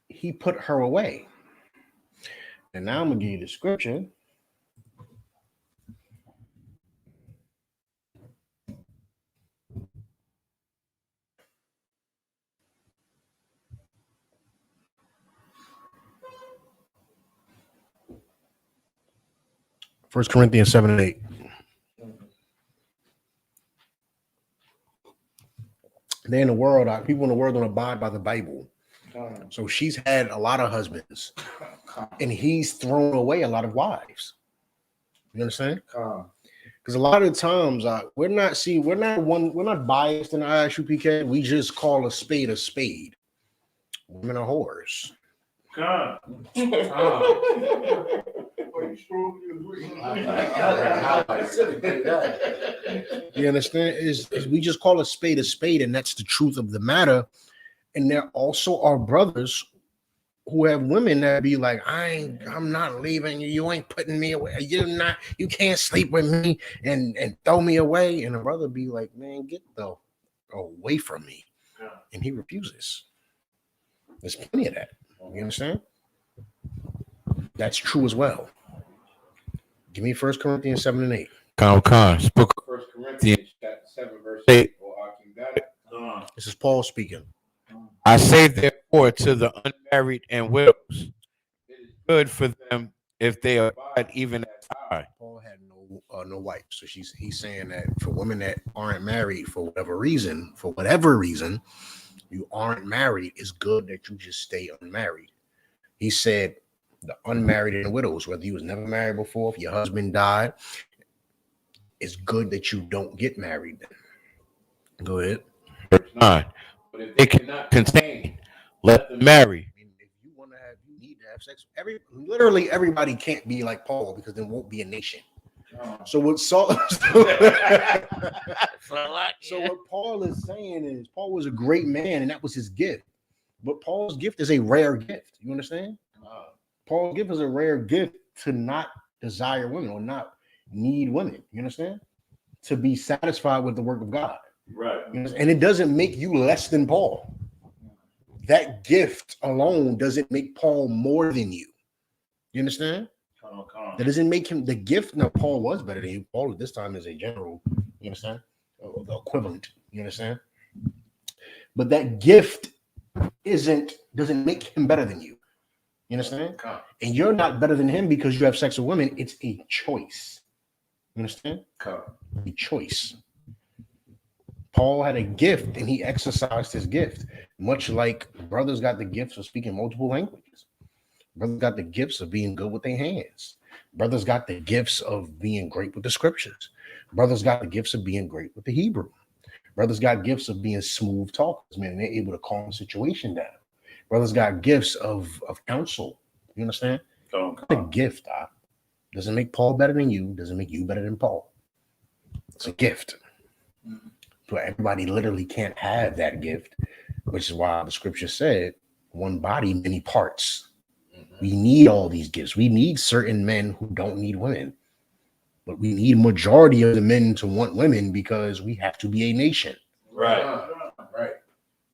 He put her away. And now I'm gonna give you the scripture. First Corinthians 7:8. They in the world, people in the world don't abide by the Bible. So she's had a lot of husbands, and he's thrown away a lot of wives. You understand? Because a lot of the times we're not biased in I.S.U.P.K. We just call a spade a spade. Women are whores. You understand? Is we just call a spade, and that's the truth of the matter. And there also are brothers who have women that be like, I'm not leaving you. You ain't putting me away. You can't sleep with me and throw me away. And a brother be like, man, get the away from me. And he refuses. There's plenty of that. You understand? That's true as well. Give me 1 Corinthians 7:8. Book of 1 Corinthians chapter 7, verse 8. This is Paul speaking. I say therefore to the unmarried and widows, it is good for them if they abide even as I. Paul had no wife, so he's saying that for women that aren't married for whatever reason, you aren't married, it's good that you just stay unmarried. He said the unmarried and widows, whether you was never married before, if your husband died, it's good that you don't get married. Go ahead. Verse 9. But if they cannot contain, let them marry. I mean, if you need to have sex. Literally everybody can't be like Paul because there won't be a nation. So what Saul? So what Paul is saying is Paul was a great man, and that was his gift. But Paul's gift is a rare gift. You understand? Paul's gift is a rare gift to not desire women or not need women. You understand? To be satisfied with the work of God. Right. And it doesn't make you less than Paul. That gift alone doesn't make Paul more than you. You understand? That doesn't make him the gift. Now, Paul was better than you. Paul at this time is a general. You understand? The equivalent. You understand? But that gift doesn't make him better than you. You understand? And you're not better than him because you have sex with women. It's a choice. You understand? A choice. Paul had a gift and he exercised his gift, much like brothers got the gifts of speaking multiple languages. Brothers got the gifts of being good with their hands. Brothers got the gifts of being great with the scriptures. Brothers got the gifts of being great with the Hebrew. Brothers got gifts of being smooth talkers, man. They're able to calm the situation down. Brothers got gifts of counsel. You understand? A gift. Doesn't make Paul better than you. Doesn't make you better than Paul. It's a gift. So everybody literally can't have that gift, which is why the scripture said, one body, many parts. We need all these gifts. We need certain men who don't need women. But we need majority of the men to want women because we have to be a nation. Right.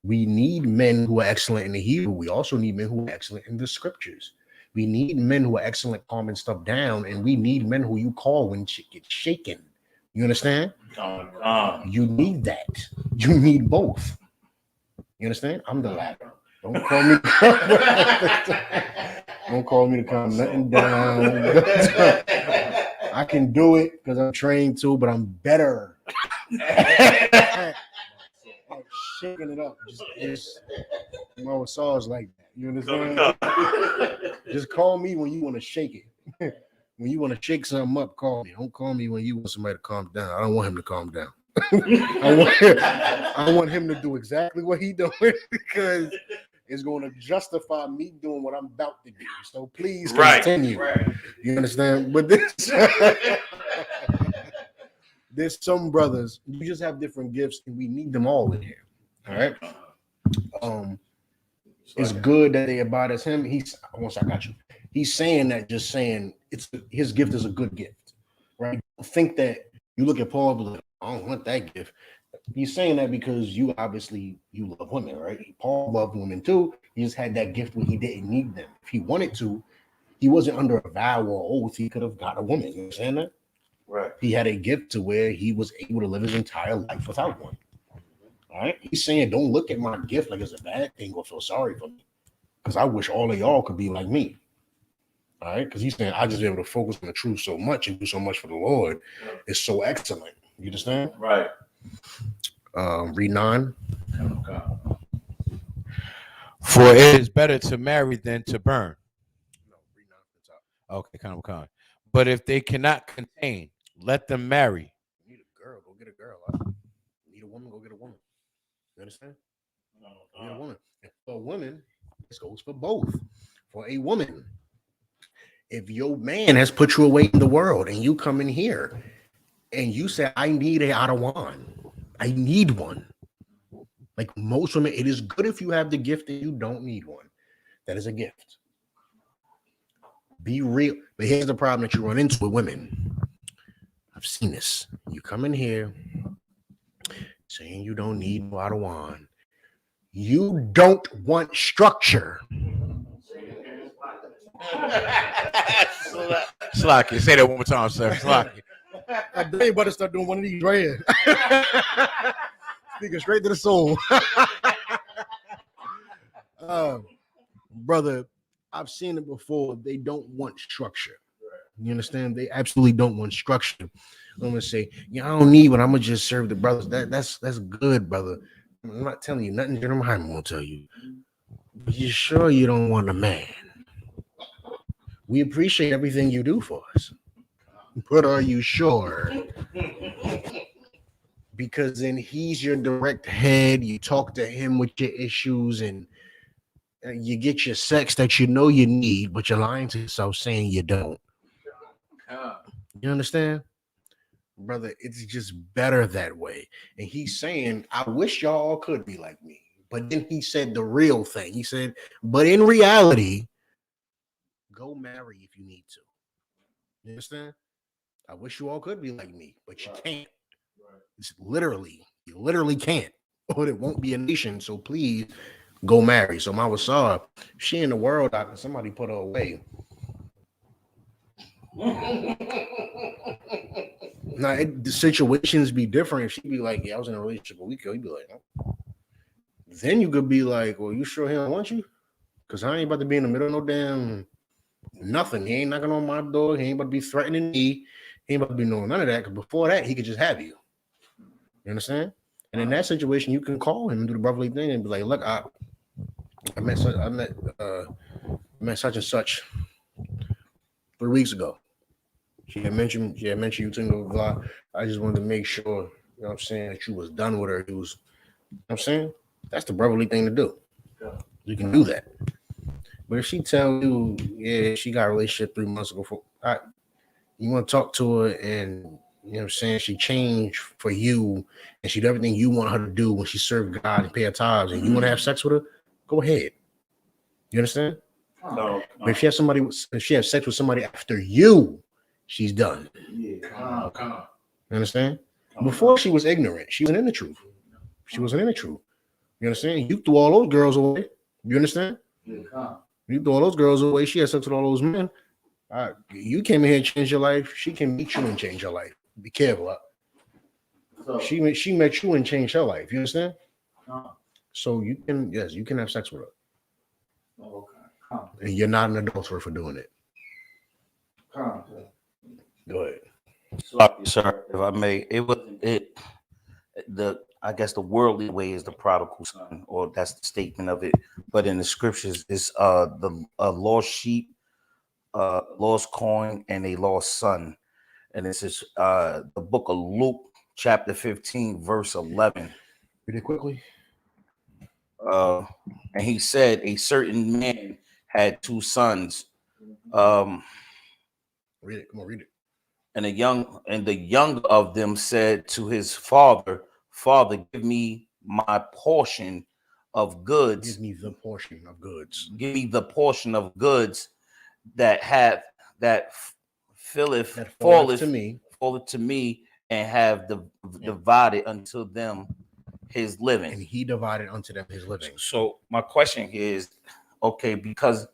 We need men who are excellent in the Hebrew. We also need men who are excellent in the scriptures. We need men who are excellent calming stuff down, and we need men who you call when shit gets shaken. You understand? You need that. You need both. You understand? I'm the latter. Don't call me. Don't call me to calm nothing down. I can do it because I'm trained to, but I'm better. Shaking it up. Just my Saul's like that. You understand? Just call me when you want to shake it. When you want to shake something up, call me. Don't call me when you want somebody to calm down. I don't want him to calm down. I want him to do exactly what he's doing because it's going to justify me doing what I'm about to do. So please continue. Right. You understand? But there's some brothers, you just have different gifts, and we need them all in here. All right. It's good that they abide as him. He's saying that, just saying it's his gift is a good gift, right? Think that you look at Paul, but like, I don't want that gift. He's saying that because you love women, right? Paul loved women too. He just had that gift where he didn't need them. If he wanted to, he wasn't under a vow or oath. He could have got a woman. You understand that? Right. He had a gift to where he was able to live his entire life without one. All right. He's saying, don't look at my gift like it's a bad thing or feel sorry for me, because I wish all of y'all could be like me. All right. Because he's saying I just be able to focus on the truth so much and do so much for the Lord. It's so excellent. You understand? Right. Read 9. For it is better to marry than to burn. No, read 9 from the top. Okay, kind of. But if they cannot contain, let them marry. You need a girl, go get a girl. You need a woman, go get a woman. You understand? Go get a woman. And for a woman, this goes for both. For a woman, if your man has put you away in the world and you come in here and you say, I need a Adawan, I need one. Like most women, it is good if you have the gift and you don't need one. That is a gift. Be real. But here's the problem that you run into with women. I've seen this. You come in here saying you don't need Adawan. You don't want structure. Slocky, say that one more time, sir. Slocky. They better start doing one of these right here. Speaking straight to the soul. Brother, I've seen it before. They don't want structure. You understand? They absolutely don't want structure. I'm gonna say, I don't need one. I'm gonna just serve the brothers. That's good, brother. I'm not telling you nothing General Hyman won't tell you. But you sure you don't want a man? We appreciate everything you do for us. But are you sure? Because then he's your direct head. You talk to him with your issues and you get your sex that you know you need, but you're lying to yourself saying you don't. You understand? brother, it's just better that way. And he's saying, I wish y'all all could be like me. But then he said the real thing. He said, but in reality, go marry if you need to. You understand? I wish you all could be like me, but you can't. It's literally, you literally can't. Or it won't be a nation. So please go marry. So my Wasab, she in the world, somebody put her away. Now the situations be different. If she be like, yeah, I was in a relationship a week ago, you'd be like, oh. Then you could be like, well, you sure he don't want you? Because I ain't about to be in the middle of no damn nothing. He ain't knocking on my door. He ain't about to be threatening me. He ain't about to be doing none of that. Because before that, he could just have you. You understand? And in that situation, you can call him and do the brotherly thing and be like, look, I met such and such 3 weeks ago. She had mentioned you to me, blah. I just wanted to make sure, you know what I'm saying, that you was done with her. It was, you know what I'm saying? That's the brotherly thing to do. You can do that. But if she tell you, yeah, she got a relationship 3 months ago, you want to talk to her and, you know what I'm saying, she changed for you and she did everything you want her to do when she served God and pay her tithes and you want to have sex with her, go ahead. You understand? No. But if she has sex with somebody after you, she's done. Come on. You understand? Before she was ignorant. She wasn't in the truth. She wasn't in the truth. You understand? You threw all those girls away. You understand? You threw all those girls away. She had sex with all those men. You came in here and changed your life. She can meet you and change your life. Be careful. She met you and changed her life. You understand? So you can have sex with her. And you're not an adulterer for doing it. Go ahead. Sir, if I may, I guess the worldly way is the prodigal son, or that's the statement of it. But in the scriptures, it's the lost sheep, lost coin, and a lost son. And this is the book of Luke, chapter 15, verse 11. Read it quickly. And he said, a certain man had 2 sons. Read it. Come on, read it. And the younger of them said to his father, Father, give me my portion of goods. Give me the portion of goods. Give me the portion of goods that falleth to me, and have divided unto them his living. And he divided unto them his living. So my question here is, okay, because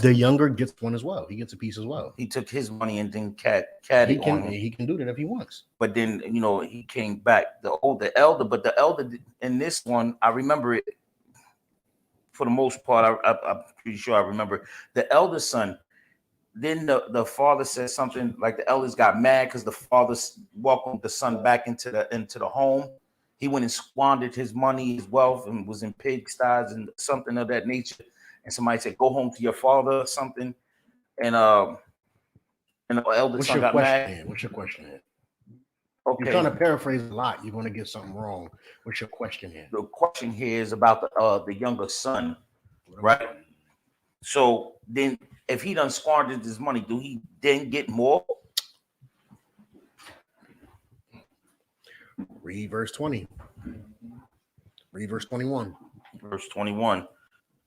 the younger gets one as well. He gets a piece as well. He took his money and then caddy on him. He can do that if he wants. But then, he came back, the elder in this one, I remember it for the most part. I'm pretty sure I remember the elder son. Then the father said something like the elders got mad because the father welcomed the son back into the home. He went and squandered his money, his wealth, and was in pigsties and something of that nature. And somebody said, "Go home to your father," or something. And the elder son got mad. What's your question here? Okay. You're trying to paraphrase a lot. You're going to get something wrong. What's your question here? The question here is about the younger son, right? So then, if he done squandered his money, do he then get more? Read verse 20. Read verse 21. Verse 21.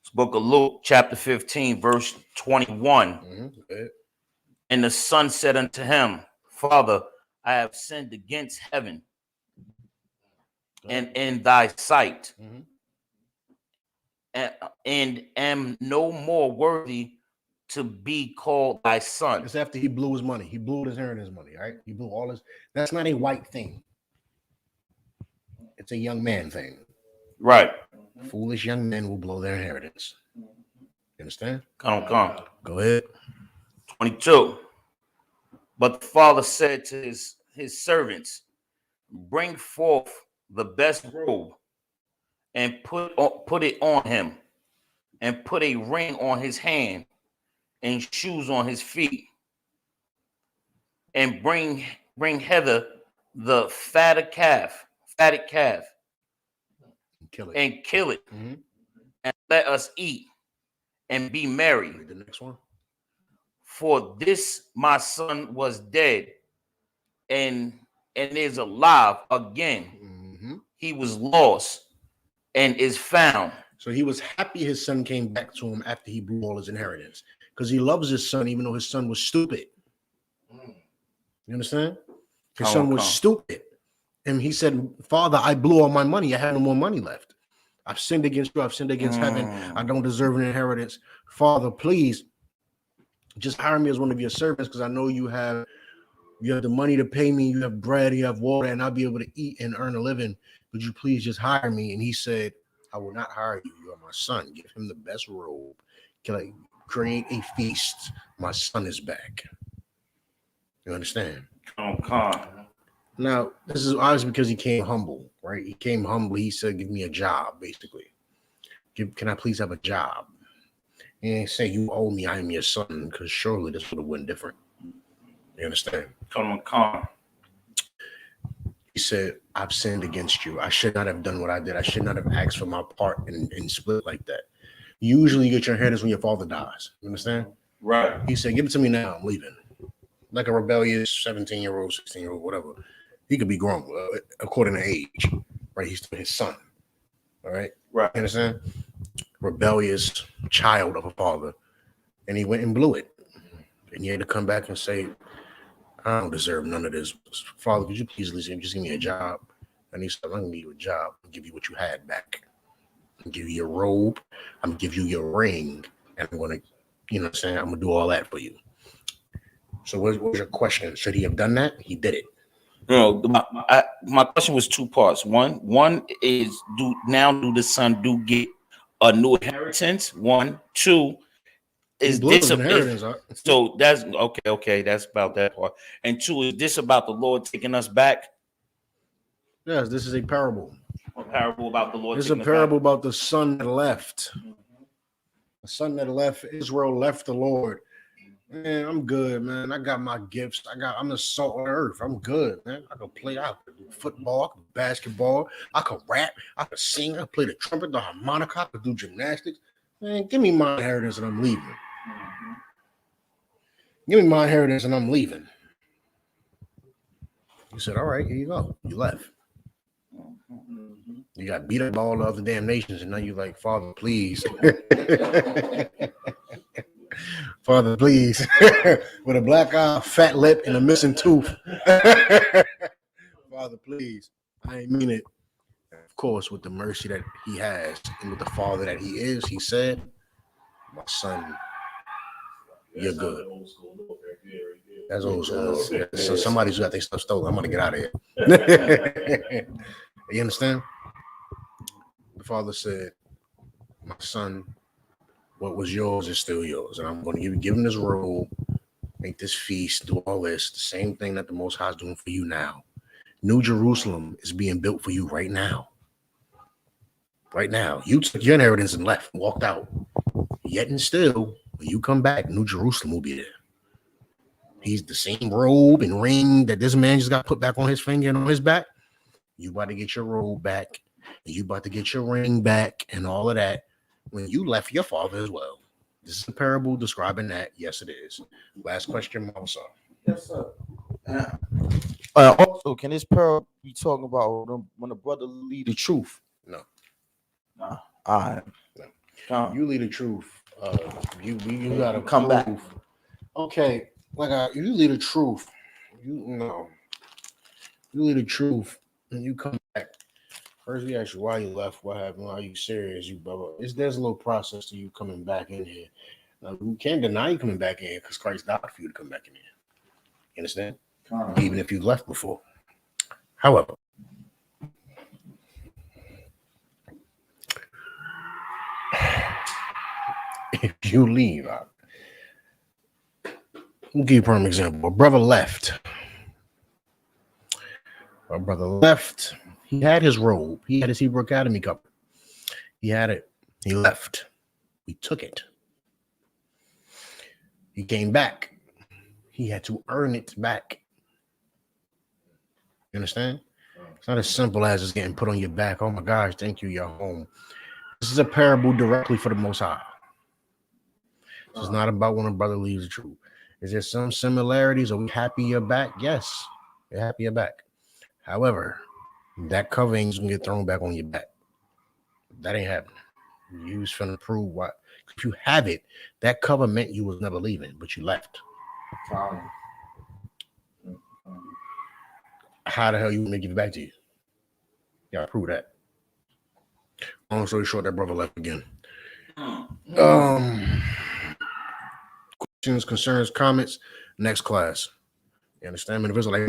It's book of Luke, chapter 15, verse 21. Mm-hmm. And the son said unto him, Father, I have sinned against heaven and in thy sight, and am no more worthy to be called thy son. It's after he blew his money. He blew his inheritance money, right? He blew all his. That's not a white thing. It's a young man thing. Right. Foolish young men will blow their inheritance. You understand? Come. Go ahead. 22. But the father said to his servants, bring forth the best robe and put it on him, and put a ring on his hand and shoes on his feet, and bring hither the fatted calf, and kill it, and let us eat and be merry. Read the next one. For this my son was dead and and is alive again. Mhm. He was lost and is found. So he was happy his son came back to him after he blew all his inheritance, because he loves his son, even though his son was stupid. You understand? His son was stupid. And he said, Father, I blew all my money. I have no more money left. I've sinned against you. I've sinned against heaven. I don't deserve an inheritance. Father, please just hire me as one of your servants, because I know you have the money to pay me. You have bread, you have water, and I'll be able to eat and earn a living. Would you please just hire me? And he said, I will not hire you. You are my son. Give him the best robe. Can I create a feast? My son is back. You understand? Now, this is obviously because he came humble, right? He came humble. He said, give me a job, basically. Can I please have a job? He ain't say, you owe me, I am your son, because surely this would have went different. You understand? He said, I've sinned against you. I should not have done what I did. I should not have asked for my part and split like that. Usually you get your inheritance when your father dies. You understand? Right. He said, give it to me now. I'm leaving. Like a rebellious 17-year-old, 16-year-old, whatever. He could be grown according to age, right? He's still his son. All right? Right. You understand? Rebellious child of a father. And he went and blew it. And he had to come back and say, I don't deserve none of this. Father, could you please listen? Just give me a job. And he said, I'm going to give you a job. I'll give you what you had back. I'm going to give you your robe. I'm going to give you your ring. And I'm going to, you know what I'm saying? I'm going to do all that for you. So what was your question? Should he have done that? He did it. No, my question was two parts. One is, do the son get a new inheritance? One, two, is this inheritance? So that's okay. That's about that part. And two, is this about the Lord taking us back? Yes, this is a parable. A parable about the Lord. This is a parable about the son that left. The son that left. Israel left the Lord. Man, I'm good, man. I got my gifts. I'm the salt on earth. I'm good, man. I can play. I can do football. I can do basketball. I can rap. I can sing. I can play the trumpet, the harmonica. I can do gymnastics. Man, give me my inheritance and I'm leaving. Give me my inheritance and I'm leaving. He said, all right, here you go. You left. You got beat up by all the other damn nations, and now you're like, Father, please. Father, please. With a black eye, fat lip, and a missing tooth. Father, please. I ain't mean it. Of course, with the mercy that he has and with the father that he is, he said, my son, you're good. That's old school. So somebody's got their stuff stolen. I'm going to get out of here. You understand? The father said, my son, what was yours is still yours. And I'm going to give him this robe, make this feast, do all this. The same thing that the Most High is doing for you now. New Jerusalem is being built for you right now. Right now. You took your inheritance and left, walked out. Yet and still, when you come back, New Jerusalem will be there. He's the same robe and ring that this man just got put back on his finger and on his back. You about to get your robe back. And you about to get your ring back and all of that when you left your father as well. This is a parable describing that. Yes, it is. Last question, Mama. Yes, sir. Also, can this parable be talking about when a brother lead the truth? No. Nah. All right. No. You lead the truth. You gotta come back. Okay, you lead the truth. You lead the truth, and you come back. First, we ask you why you left, what happened, are you serious, you blah blah. There's a little process to you coming back in here. Now, we can't deny you coming back in here because Christ died for you to come back in here. You understand? Even if you left before. However, if you leave, I'll give you a prime example. A brother left. He had his robe. He had his Hebrew Academy cup. He had it. He left. We took it. He came back. He had to earn it back. You understand? It's not as simple as just getting put on your back. Oh my gosh, thank you, you're home. This is a parable directly for the Most High. This is not about when a brother leaves the truth. Is there some similarities? Are we happy you're back? Yes, we're happy you're back. However, that cover ain't gonna get thrown back on your back. That ain't happening. You was finna prove what. If you have it, that cover meant you was never leaving, but you left. Problem. How the hell you want me to give it back to you? You gotta prove that. Long story short, that brother left again. Questions, concerns, comments. Next class. You understand? Man, if it's like